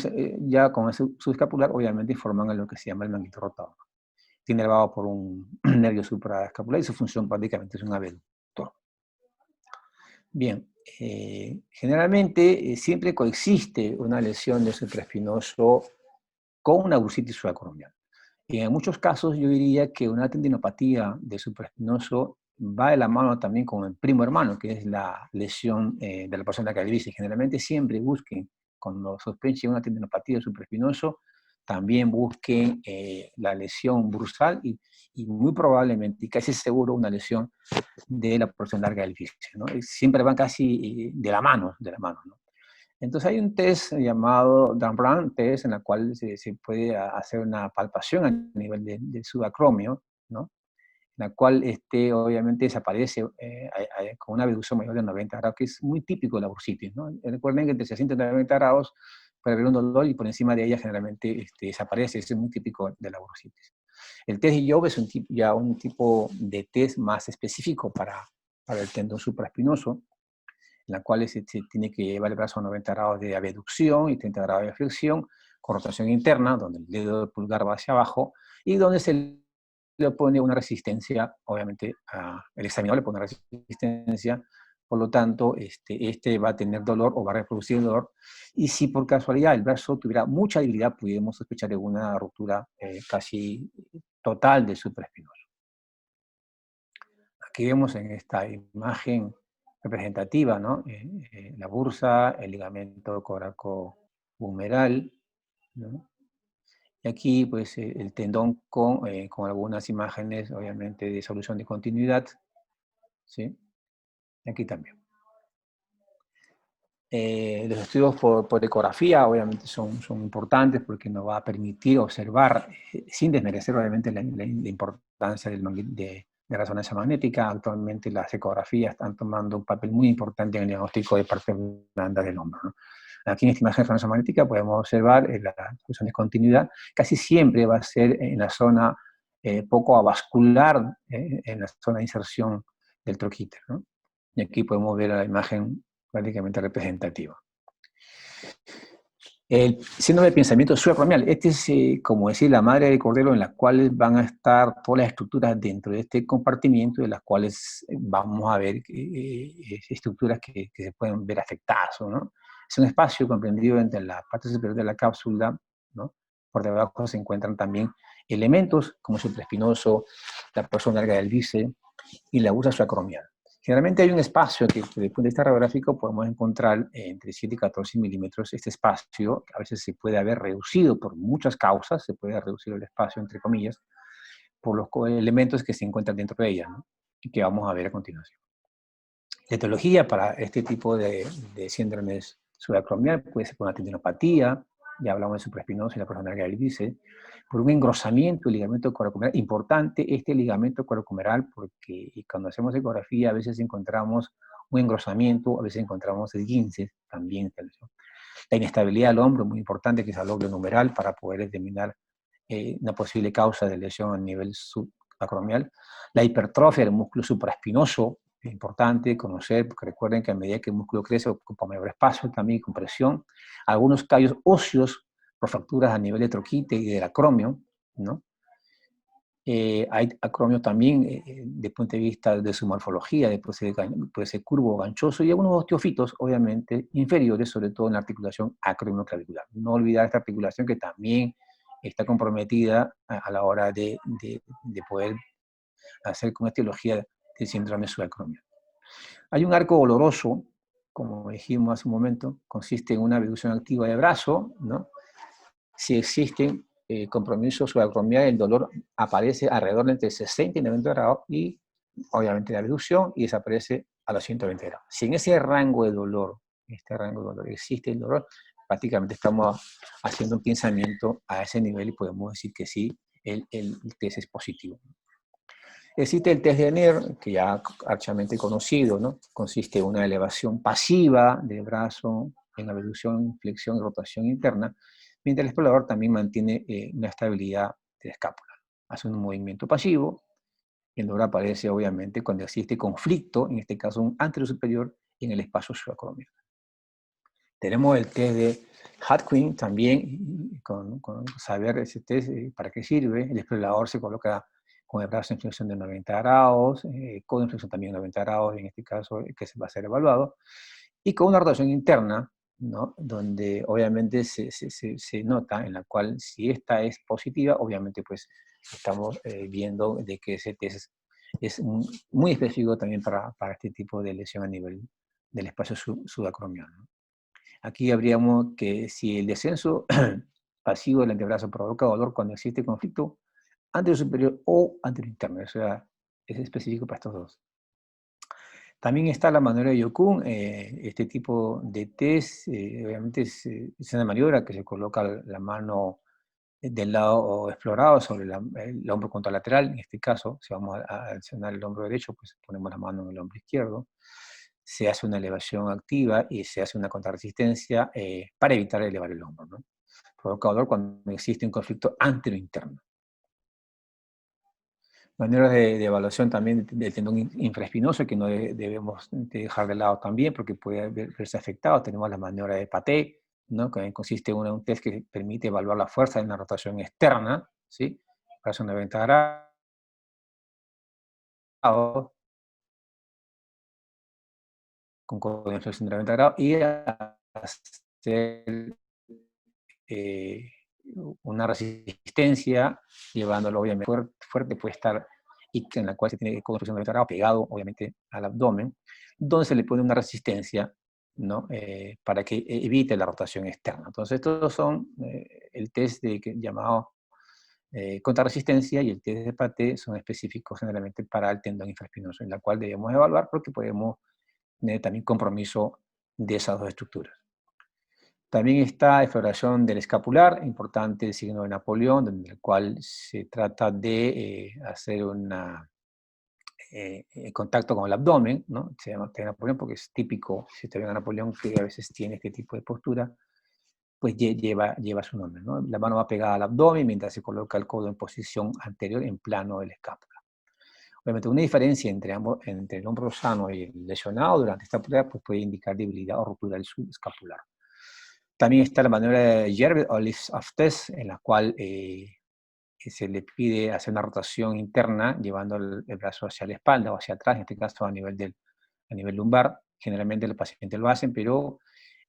ya con ese subescapular, obviamente, forman lo que se llama el manguito rotador. Está inervado por un nervio supraescapular y su función prácticamente es un abductor. Bien, generalmente siempre coexiste una lesión de supraespinoso con una bursitis subacromial. Y en muchos casos yo diría que una tendinopatía de supraespinoso va de la mano también con el primo hermano, que es la lesión de la persona que calvicie. Generalmente siempre busquen, cuando sospechen una tendinopatía de supraespinoso, también busquen la lesión bursal y muy probablemente, y casi seguro, una lesión de la porción larga del bíceps, ¿no? Siempre van casi de la mano, ¿no? Entonces hay un test llamado Dan-Brown test en la cual se puede hacer una palpación a nivel del subacromio, ¿no? En la cual obviamente desaparece con una abducción mayor de 90 grados, que es muy típico de la bursitis, ¿no? Recuerden que entre 60 y 90 grados puede haber un dolor y por encima de ella generalmente desaparece, eso es muy típico de la bursitis. El test de Job es ya un tipo de test más específico para el tendón supraespinoso, en la cual se tiene que llevar el brazo a 90 grados de abducción y 30 grados de flexión, con rotación interna, donde el dedo del pulgar va hacia abajo, y donde se le pone una resistencia, obviamente, el examinador le pone resistencia, por lo tanto, va a tener dolor o va a reproducir el dolor, y si por casualidad el brazo tuviera mucha debilidad, pudiéramos sospechar de una ruptura casi total del supraespinoso. Aquí vemos en esta imagen representativa, ¿no? La bursa, el ligamento coracohumeral, ¿no? Y aquí, pues, el tendón con algunas imágenes, obviamente, de solución de continuidad, ¿sí? Aquí también. Los estudios por ecografía, obviamente, son importantes porque nos va a permitir observar, sin desmerecer, obviamente, la importancia de resonancia magnética. Actualmente las ecografías están tomando un papel muy importante en el diagnóstico de parte blanda del hombro, ¿no? Aquí en esta imagen de resonancia magnética podemos observar la solución de continuidad. Casi siempre va a ser en la zona poco avascular, en la zona de inserción del troquíter, ¿no? Y aquí podemos ver la imagen prácticamente representativa. El síndrome de pensamiento subacromial. Este es, como decir, la madre del cordero en la cual van a estar todas las estructuras dentro de este compartimiento, de las cuales vamos a ver estructuras que se pueden ver afectadas, ¿no? Es un espacio comprendido entre la parte superior de la cápsula, ¿no? Por debajo se encuentran también elementos como el supraespinoso, la porción larga del bíceps y la bursa subacromial. Generalmente hay un espacio que desde el punto de vista radiográfico podemos encontrar entre 7 y 14 milímetros. Este espacio a veces se puede haber reducido por muchas causas, se puede reducir el espacio, entre comillas, por los elementos que se encuentran dentro de ella, ¿no? Y que vamos a ver a continuación. La etiología para este tipo de síndromes subacromial puede ser por una tendinopatía, ya hablamos de supraespinoso y la porción larga del bíceps, por un engrosamiento del ligamento coracohumeral. Importante este ligamento coracohumeral porque cuando hacemos ecografía a veces encontramos un engrosamiento, a veces encontramos esguinces también. La inestabilidad del hombro, muy importante, que es el lóbulo numeral para poder determinar una posible causa de lesión a nivel subacromial. La hipertrofia del músculo supraespinoso, es importante conocer, porque recuerden que a medida que el músculo crece ocupa mayor espacio, también con presión. Algunos callos óseos por fracturas a nivel de troquíter y del acromio, ¿no? Hay acromio también desde el punto de vista de su morfología, puede ser curvo o ganchoso, y algunos osteofitos, obviamente, inferiores, sobre todo en la articulación acromioclavicular. No olvidar esta articulación que también está comprometida a la hora de poder hacer con esta etiología del síndrome subacromial. Hay un arco doloroso, como dijimos hace un momento, consiste en una abducción activa de brazo, ¿no? Si existen compromisos subacromiales, el dolor aparece alrededor de entre 60 y 90 grados y obviamente la abducción y desaparece a los 120 grados. Si en ese rango de dolor, existe el dolor, prácticamente estamos haciendo un pensamiento a ese nivel y podemos decir que sí, el test es positivo. Existe el test de NIR, que ya archamente conocido, ¿no? Consiste en una elevación pasiva del brazo en abducción, flexión y rotación interna, mientras el explorador también mantiene una estabilidad de la escápula. Hace un movimiento pasivo, y el dolor aparece obviamente cuando existe conflicto, en este caso un anterior superior, en el espacio subacromial. Tenemos el test de Hadwin también, con saber ese test para qué sirve. El explorador se coloca con el brazo en flexión de 90 grados, codo en flexión también de 90 grados, en este caso, que se va a ser evaluado, y con una rotación interna, ¿no? Donde obviamente se nota, en la cual si esta es positiva, obviamente pues estamos viendo de que ese test es muy específico también para este tipo de lesión a nivel del espacio subacromial, ¿no? Aquí habríamos que si el descenso pasivo del antebrazo provoca dolor cuando existe conflicto anterior superior o anterior interno, o sea, es específico para estos dos. También está la maniobra de Yokun, este tipo de test, obviamente es una maniobra que se coloca la mano del lado explorado sobre el hombro contralateral, en este caso, si vamos a accionar el hombro derecho, pues ponemos la mano en el hombro izquierdo, se hace una elevación activa y se hace una contrarresistencia para evitar elevar el hombro, ¿no? Provoca dolor cuando existe un conflicto anterointerno. Maneras de evaluación también del tendón infraespinoso que no debemos dejar de lado también porque puede verse afectado. Tenemos la maniobra de Paté, ¿no? Que consiste en un test que permite evaluar la fuerza de una rotación externa, ¿sí? Para 90 grados, con codo de flexión de 90 grados, y hacer una resistencia, llevándolo obviamente fuerte puede estar, y en la cual se tiene codo de flexión de 90 grados pegado obviamente al abdomen, donde se le pone una resistencia, ¿no? Para que evite la rotación externa. Entonces estos son el test llamado contrarresistencia y el test de Paté son específicos generalmente para el tendón infraespinoso, en la cual debemos evaluar porque podemos tener también compromiso de esas dos estructuras. También está exploración del escapular, importante el signo de Napoleón, en el cual se trata de hacer un contacto con el abdomen, ¿no? Se llama test de Napoleón porque es típico, si usted ve a Napoleón que a veces tiene este tipo de postura, pues lleva su nombre, ¿no? La mano va pegada al abdomen mientras se coloca el codo en posición anterior en plano de la escápula. Obviamente una diferencia entre el hombro sano y el lesionado durante esta prueba pues puede indicar debilidad o ruptura del subescapular. También está la maniobra de Jervell o lift of test, en la cual se le pide hacer una rotación interna llevando el brazo hacia la espalda o hacia atrás, en este caso a nivel lumbar. Generalmente los pacientes lo hacen, pero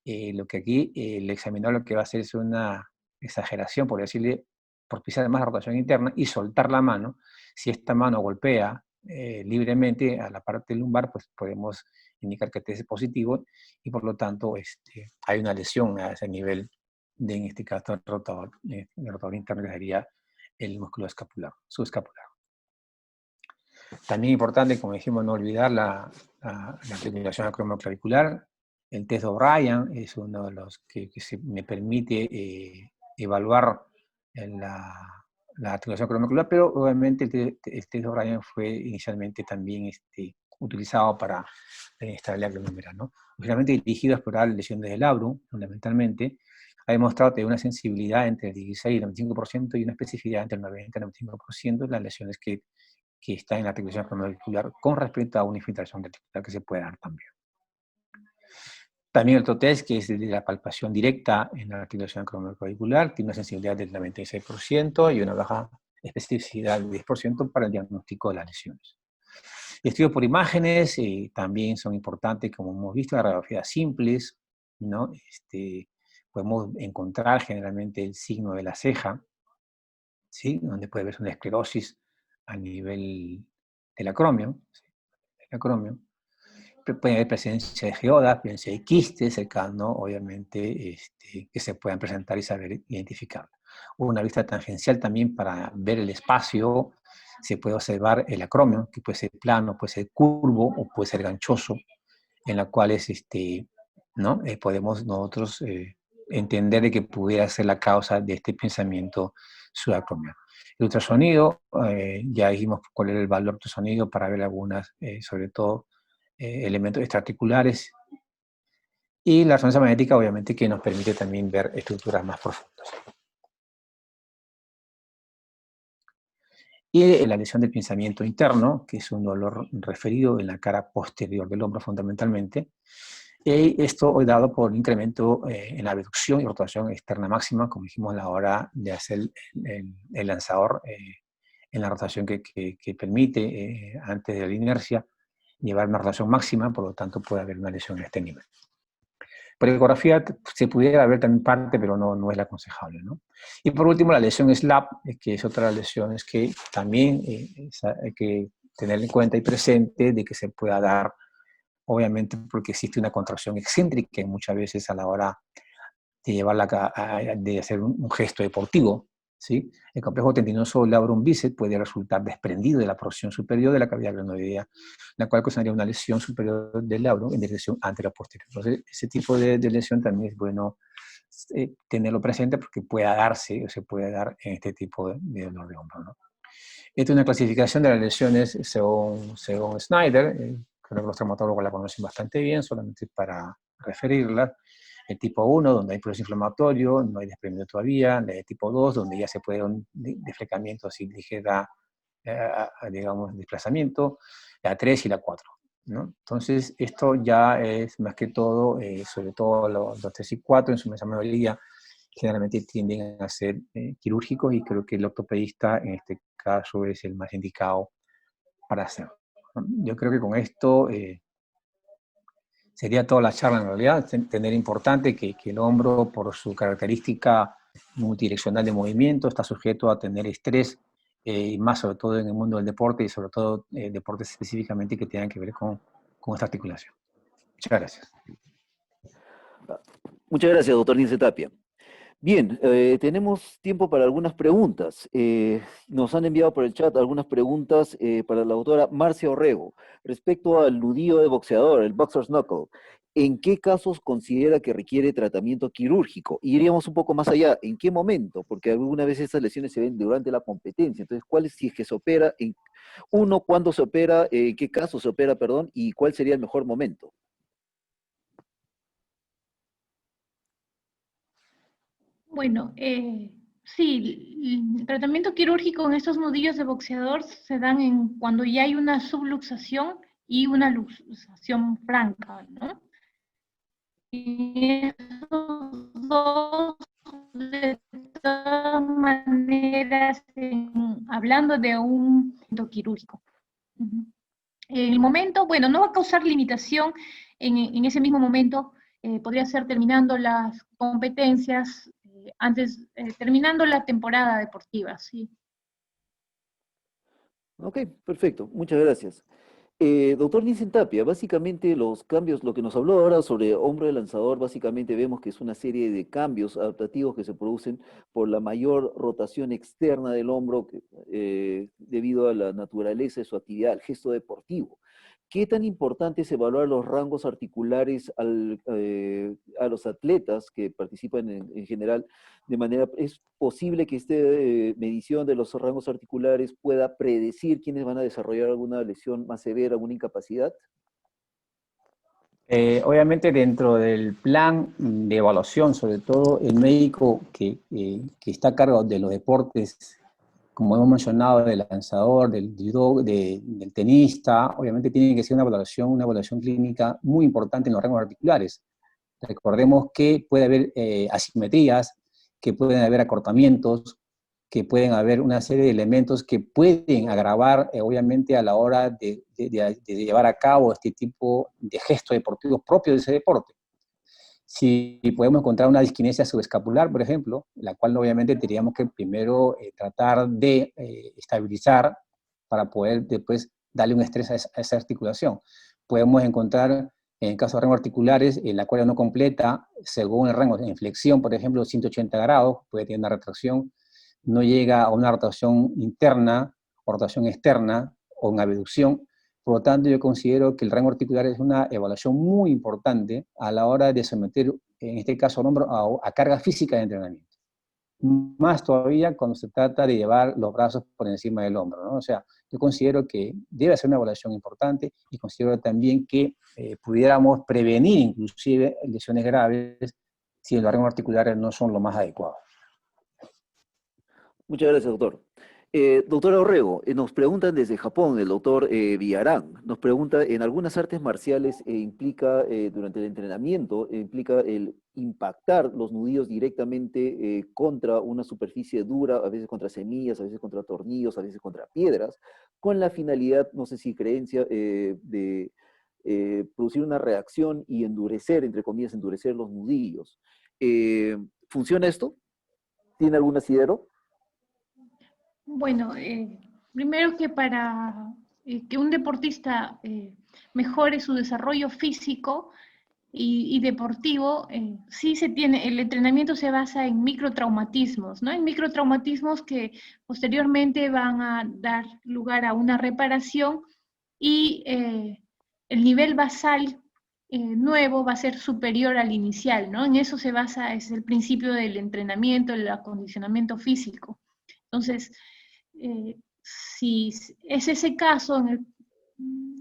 lo que aquí el examinador lo que va a hacer es una exageración, por decirle, propiciar más la rotación interna y soltar la mano. Si esta mano golpea libremente a la parte lumbar, pues podemos indicar que este es positivo y por lo tanto hay una lesión a ese nivel de, en este caso, el rotador interno, que sería el músculo escapular, subescapular. También importante, como dijimos, no olvidar la articulación acromioclavicular. El test de O'Brien es uno de los que me permite evaluar la articulación acromioclavicular, pero obviamente el test de O'Brien fue inicialmente también utilizado para la inestabilidad glomerular, ¿no? Originalmente dirigido a explorar lesiones del labrum, fundamentalmente, ha demostrado tener una sensibilidad entre el 16 y el 95% y una especificidad entre el 90 y el 95% de las lesiones que están en la articulación acromioclavicular con respecto a una infiltración reticular que se puede dar también. También el otro test, que es de la palpación directa en la articulación acromioclavicular, tiene una sensibilidad del 96% y una baja especificidad del 10% para el diagnóstico de las lesiones. Estudios por imágenes también son importantes, como hemos visto, en radiografías simples, ¿no? Podemos encontrar generalmente el signo de la ceja, ¿sí? Donde puede verse una esclerosis a nivel del acromio, ¿sí? Puede haber presencia de geodas, presencia de quistes cercanos, obviamente, que se puedan presentar y saber identificar. Una vista tangencial también para ver el espacio, se puede observar el acromio, que puede ser plano, puede ser curvo o puede ser ganchoso, en la cual ¿no? Podemos nosotros entender de que pudiera ser la causa de este pensamiento subacromial. El ultrasonido, ya dijimos cuál era el valor del ultrasonido para ver algunas, sobre todo, elementos extraarticulares, y la resonancia magnética, obviamente, que nos permite también ver estructuras más profundas. Y la lesión del pensamiento interno, que es un dolor referido en la cara posterior del hombro fundamentalmente, y esto hoy dado por incremento en la abducción y rotación externa máxima, como dijimos a la hora de hacer el lanzador, en la rotación que permite, antes de la inercia, llevar una rotación máxima, por lo tanto puede haber una lesión en este nivel. Por ecografía se pudiera ver también parte, pero no es la aconsejable, ¿no? Y por último, la lesión SLAP, que es otra de las lesiones que también hay que tener en cuenta y presente de que se pueda dar, obviamente, porque existe una contracción excéntrica muchas veces a la hora de llevarla de hacer un gesto deportivo, ¿sí? El complejo tendinoso labrum bíceps puede resultar desprendido de la porción superior de la cavidad glenoidea, la cual causaría una lesión superior del labrum en dirección anterior-posterior. Entonces, ese tipo de lesión también es bueno tenerlo presente porque pueda darse o se puede dar en este tipo de dolor de hombro, ¿no? Esta es una clasificación de las lesiones según Snyder. Creo que los traumatólogos la conocen bastante bien, solamente para referirla. El tipo 1, donde hay proceso inflamatorio, no hay desprendimiento todavía. El tipo 2, donde ya se puede un deflecamiento así ligera, digamos, desplazamiento. La 3 y la 4, ¿no? Entonces, esto ya es más que todo, sobre todo los 3 y 4, en su inmensa mayoría, generalmente tienden a ser quirúrgicos, y creo que el ortopedista en este caso es el más indicado para hacerlo. Yo creo que con esto sería toda la charla en realidad. Tener importante que el hombro, por su característica multidireccional de movimiento, está sujeto a tener estrés, y más sobre todo en el mundo del deporte, y sobre todo deportes específicamente que tengan que ver con esta articulación. Muchas gracias. Muchas gracias, doctor Lince Tapia. Bien, tenemos tiempo para algunas preguntas. Nos han enviado por el chat algunas preguntas para la doctora Marcia Orrego respecto al nudillo de boxeador, el boxer's knuckle. ¿En qué casos considera que requiere tratamiento quirúrgico? Y iríamos un poco más allá. ¿En qué momento? Porque algunas veces estas lesiones se ven durante la competencia. Entonces, ¿cuál es, si es que se opera, cuándo se opera, en qué caso se opera, perdón, y cuál sería el mejor momento? Bueno, sí, el tratamiento quirúrgico en estos nudillos de boxeador se dan cuando ya hay una subluxación y una luxación franca, ¿no? Y esos dos, de todas maneras, hablando de un tratamiento quirúrgico. En el momento, bueno, no va a causar limitación en ese mismo momento, podría ser terminando las competencias, terminando la temporada deportiva, sí. Ok, perfecto. Muchas gracias. Doctor Nielsen Tapia, básicamente los cambios, lo que nos habló ahora sobre hombro de lanzador, básicamente vemos que es una serie de cambios adaptativos que se producen por la mayor rotación externa del hombro debido a la naturaleza de su actividad, el gesto deportivo. ¿Qué tan importante es evaluar los rangos articulares a los atletas que participan en general? ¿Es posible que esta medición de los rangos articulares pueda predecir quiénes van a desarrollar alguna lesión más severa, alguna incapacidad? Obviamente dentro del plan de evaluación, sobre todo el médico que está a cargo de los deportes, como hemos mencionado, del lanzador, del judo, del tenista, obviamente tiene que ser una evaluación clínica muy importante en los rangos articulares. Recordemos que puede haber asimetrías, que pueden haber acortamientos, que pueden haber una serie de elementos que pueden agravar, obviamente, a la hora de llevar a cabo este tipo de gestos deportivos propios de ese deporte. Si podemos encontrar una disquinesia subescapular, por ejemplo, la cual obviamente tendríamos que primero tratar de estabilizar para poder después darle un estrés a esa articulación. Podemos encontrar, en casos de rangos articulares, la cuerda no completa, según el rango de inflexión, por ejemplo, 180 grados, puede tener una retracción, no llega a una rotación interna o rotación externa o una abducción, Por lo tanto, yo considero que el rango articular es una evaluación muy importante a la hora de someter, en este caso, al hombro a carga física de entrenamiento. Más todavía cuando se trata de llevar los brazos por encima del hombro, ¿no? O sea, yo considero que debe ser una evaluación importante y considero también que pudiéramos prevenir inclusive lesiones graves si los rangos articulares no son lo más adecuados. Muchas gracias, doctor. Doctora Orrego, nos preguntan desde Japón, el doctor Villarán, nos pregunta, en algunas artes marciales implica, durante el entrenamiento, implica el impactar los nudillos directamente contra una superficie dura, a veces contra semillas, a veces contra tornillos, a veces contra piedras, con la finalidad, no sé si creencia, de producir una reacción y endurecer, entre comillas, endurecer los nudillos. ¿Funciona esto? ¿Tiene algún asidero? Bueno, primero que para que un deportista mejore su desarrollo físico y deportivo, sí se tiene, el entrenamiento se basa en microtraumatismos, ¿no? En microtraumatismos que posteriormente van a dar lugar a una reparación y el nivel basal nuevo va a ser superior al inicial, ¿no? En eso se basa, es el principio del entrenamiento, el acondicionamiento físico. Entonces, si es ese caso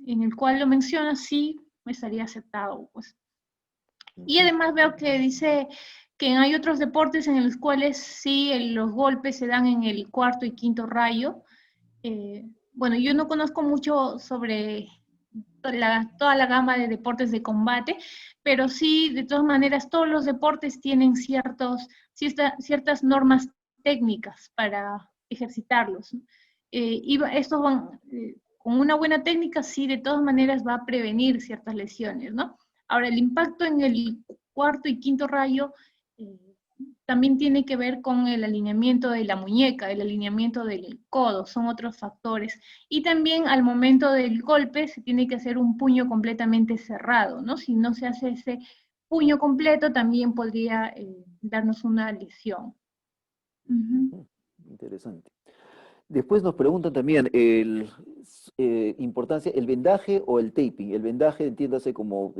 en el cual lo menciona, sí estaría aceptado, pues. Y además veo que dice que hay otros deportes en los cuales sí los golpes se dan en el cuarto y quinto rayo. Bueno, yo no conozco mucho sobre toda la gama de deportes de combate, pero sí, de todas maneras, todos los deportes tienen ciertas normas técnicas para ejercitarlos. Y estos van, con una buena técnica, sí, de todas maneras va a prevenir ciertas lesiones, ¿no? Ahora, el impacto en el cuarto y quinto rayo también tiene que ver con el alineamiento de la muñeca, el alineamiento del codo, son otros factores. Y también al momento del golpe se tiene que hacer un puño completamente cerrado, ¿no? Si no se hace ese puño completo, también podría darnos una lesión. Interesante. Después nos preguntan también importancia, el vendaje o el taping. El vendaje, entiéndase como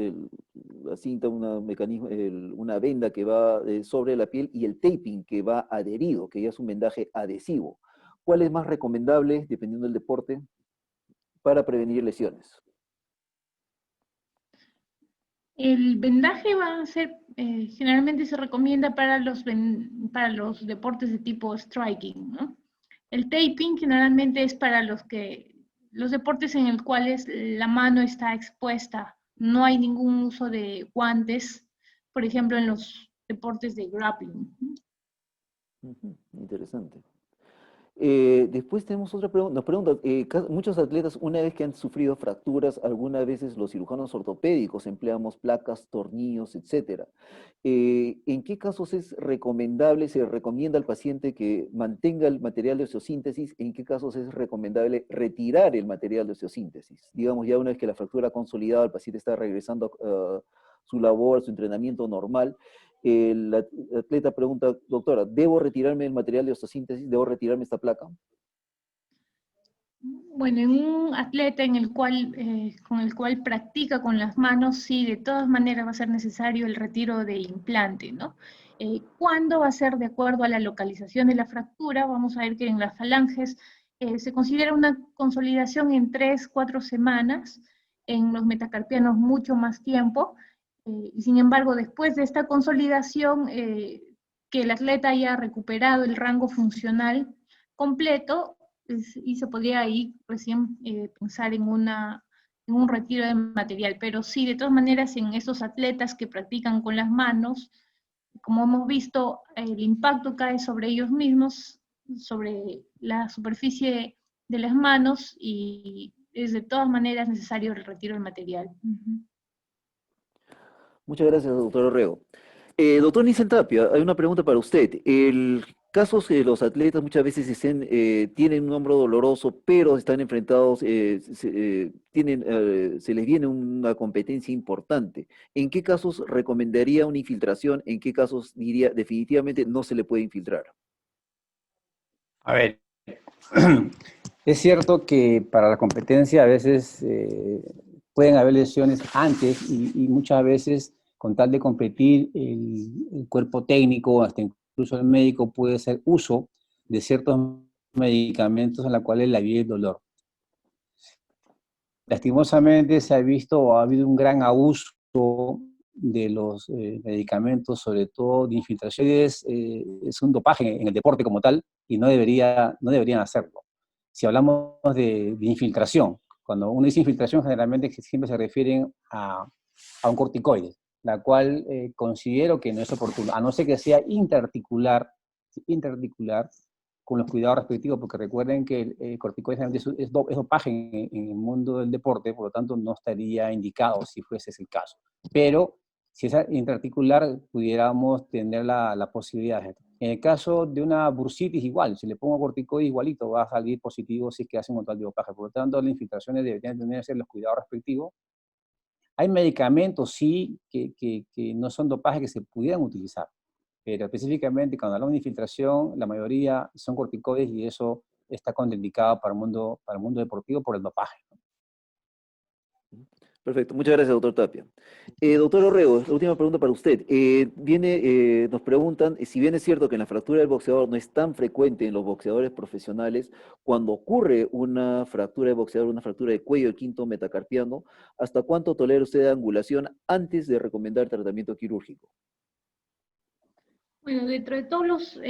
la cinta, una venda que va sobre la piel, y el taping que va adherido, que ya es un vendaje adhesivo. ¿Cuál es más recomendable, dependiendo del deporte, para prevenir lesiones? El vendaje va a ser, generalmente se recomienda para los deportes de tipo striking, ¿no? El taping generalmente es para los deportes en los cuales la mano está expuesta. No hay ningún uso de guantes, por ejemplo, en los deportes de grappling. Interesante. Después tenemos otra pregunta. Nos preguntan, muchos atletas, una vez que han sufrido fracturas, algunas veces los cirujanos ortopédicos empleamos placas, tornillos, etc. ¿En qué casos es recomendable, se recomienda al paciente que mantenga el material de osteosíntesis? ¿En qué casos es recomendable retirar el material de osteosíntesis? Digamos, ya una vez que la fractura ha consolidado, el paciente está regresando a su labor, a su entrenamiento normal. El atleta pregunta, doctora, ¿debo retirarme el material de osteosíntesis? ¿Debo retirarme esta placa? Bueno, en un atleta con el cual practica con las manos, sí, de todas maneras va a ser necesario el retiro de implante, ¿no? ¿Cuándo va a ser? De acuerdo a la localización de la fractura, vamos a ver que en las falanges se considera una consolidación en 3-4 semanas, en los metacarpianos mucho más tiempo, y sin embargo, después de esta consolidación, que el atleta haya recuperado el rango funcional completo, y se podría ahí recién pensar en un retiro de material. Pero sí, de todas maneras, en esos atletas que practican con las manos, como hemos visto, el impacto cae sobre ellos mismos, sobre la superficie de las manos, y es de todas maneras necesario el retiro del material. Muchas gracias, doctor Orrego. Doctor Nissen Tapia, hay una pregunta para usted. El caso de los atletas muchas veces tienen un hombro doloroso, pero están enfrentados, se les viene una competencia importante. ¿En qué casos recomendaría una infiltración? ¿En qué casos diría definitivamente no se le puede infiltrar? A ver, Es cierto que para la competencia a veces pueden haber lesiones antes y muchas veces con tal de competir el cuerpo técnico, hasta incluso el médico puede hacer uso de ciertos medicamentos en los cuales le alivia el dolor. Lastimosamente se ha visto o ha habido un gran abuso de los medicamentos, sobre todo de infiltraciones. Es un dopaje en el deporte como tal y no deberían hacerlo. Si hablamos de infiltración, cuando uno dice infiltración generalmente siempre se refieren a un corticoide, la cual considero que no es oportuno, a no ser que sea interarticular con los cuidados respectivos, porque recuerden que el corticoide es dopaje en el mundo del deporte, por lo tanto no estaría indicado si fuese ese el caso. Pero si es intraarticular, pudiéramos tener la posibilidad. En el caso de una bursitis, igual, si le pongo corticoide igualito, va a salir positivo si es que hace un montón de dopaje. Por lo tanto, las infiltraciones deberían tenerse los cuidados respectivos. Hay medicamentos, sí, que no son dopaje que se pudieran utilizar, pero específicamente cuando hablamos de infiltración, la mayoría son corticoides y eso está contraindicado para el mundo deportivo por el dopaje. Perfecto, muchas gracias, doctor Tapia. Doctor Orrego, la última pregunta para usted. Nos preguntan si bien es cierto que la fractura del boxeador no es tan frecuente en los boxeadores profesionales, cuando ocurre una fractura de boxeador, una fractura de cuello del quinto metacarpiano, ¿hasta cuánto tolera usted de angulación antes de recomendar tratamiento quirúrgico? Bueno, dentro de todos los,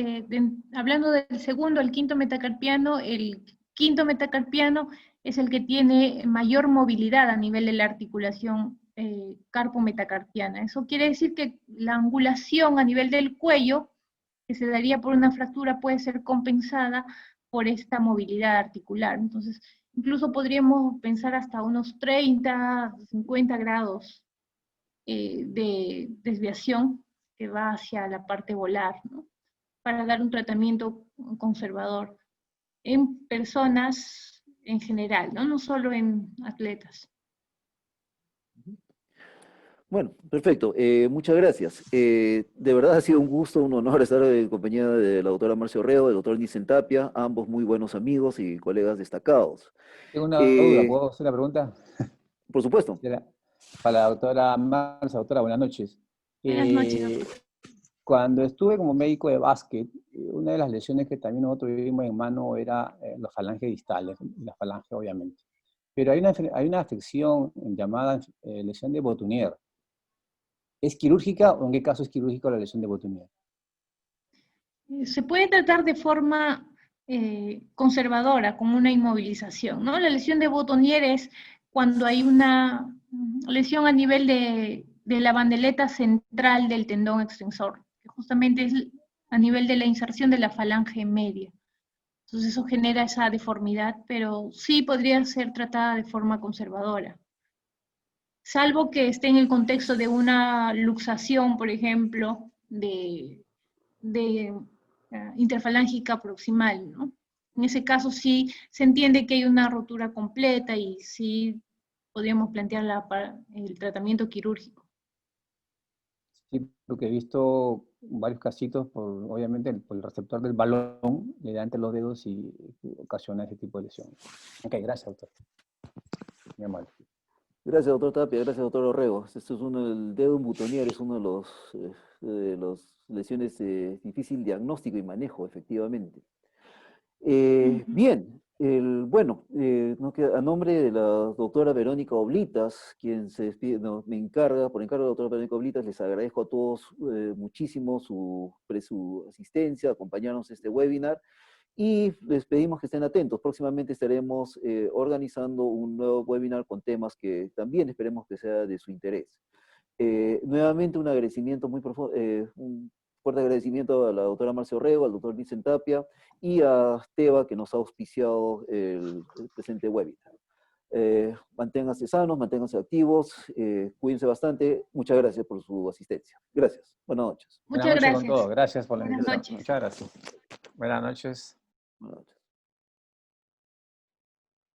hablando del segundo al quinto metacarpiano, el quinto metacarpiano es el que tiene mayor movilidad a nivel de la articulación carpo-metacarpiana. Eso quiere decir que la angulación a nivel del cuello, que se daría por una fractura, puede ser compensada por esta movilidad articular. Entonces, incluso podríamos pensar hasta unos 30, 50 grados de desviación que va hacia la parte volar, ¿no? Para dar un tratamiento conservador en personas en general, ¿no? No solo en atletas. Bueno, perfecto. Muchas gracias. De verdad ha sido un gusto, un honor estar en compañía de la doctora Marcia Orrego, del doctor Nissen Tapia, ambos muy buenos amigos y colegas destacados. Tengo una duda, ¿puedo hacer la pregunta? Por supuesto. Para la doctora Marcia. Doctora, buenas noches. Buenas noches, doctor. Cuando estuve como médico de básquet, una de las lesiones que también nosotros vivimos en mano era los falanges distales, la falange obviamente. Pero hay una afección llamada lesión de Botonier. ¿Es quirúrgica o en qué caso es quirúrgica la lesión de Botonier? Se puede tratar de forma conservadora, con una inmovilización, ¿no? La lesión de Botonier es cuando hay una lesión a nivel de la bandeleta central del tendón extensor, que justamente es a nivel de la inserción de la falange media. Entonces eso genera esa deformidad, pero sí podría ser tratada de forma conservadora. Salvo que esté en el contexto de una luxación, por ejemplo, de interfalángica proximal, ¿no? En ese caso sí se entiende que hay una rotura completa y sí podríamos plantearla para el tratamiento quirúrgico. Sí, porque he visto varios casitos, obviamente por el receptor del balón, le da entre los dedos y ocasiona ese tipo de lesión. Ok, gracias, doctor. Muy amable. Gracias, doctor Tapia. Gracias, doctor Orrego. Esto es el dedo butonier, es uno de los lesiones de difícil diagnóstico y manejo, efectivamente. Bien, a nombre de la doctora Verónica Oblitas, quien se despide, me encarga, por encargo de la doctora Verónica Oblitas, les agradezco a todos muchísimo su asistencia, acompañarnos en este webinar, y les pedimos que estén atentos. Próximamente estaremos organizando un nuevo webinar con temas que también esperemos que sea de su interés. Nuevamente un agradecimiento muy profundo, un fuerte agradecimiento a la doctora Marcia Orrego, al doctor Nissen Tapia y a Teva que nos ha auspiciado el presente webinar. Manténganse sanos, manténganse activos, cuídense bastante. Muchas gracias por su asistencia. Gracias. Buenas noches. Muchas Buenas noches gracias. con todo. Gracias por la Buenas invitación. noches. Muchas gracias. Buenas noches. Buenas noches.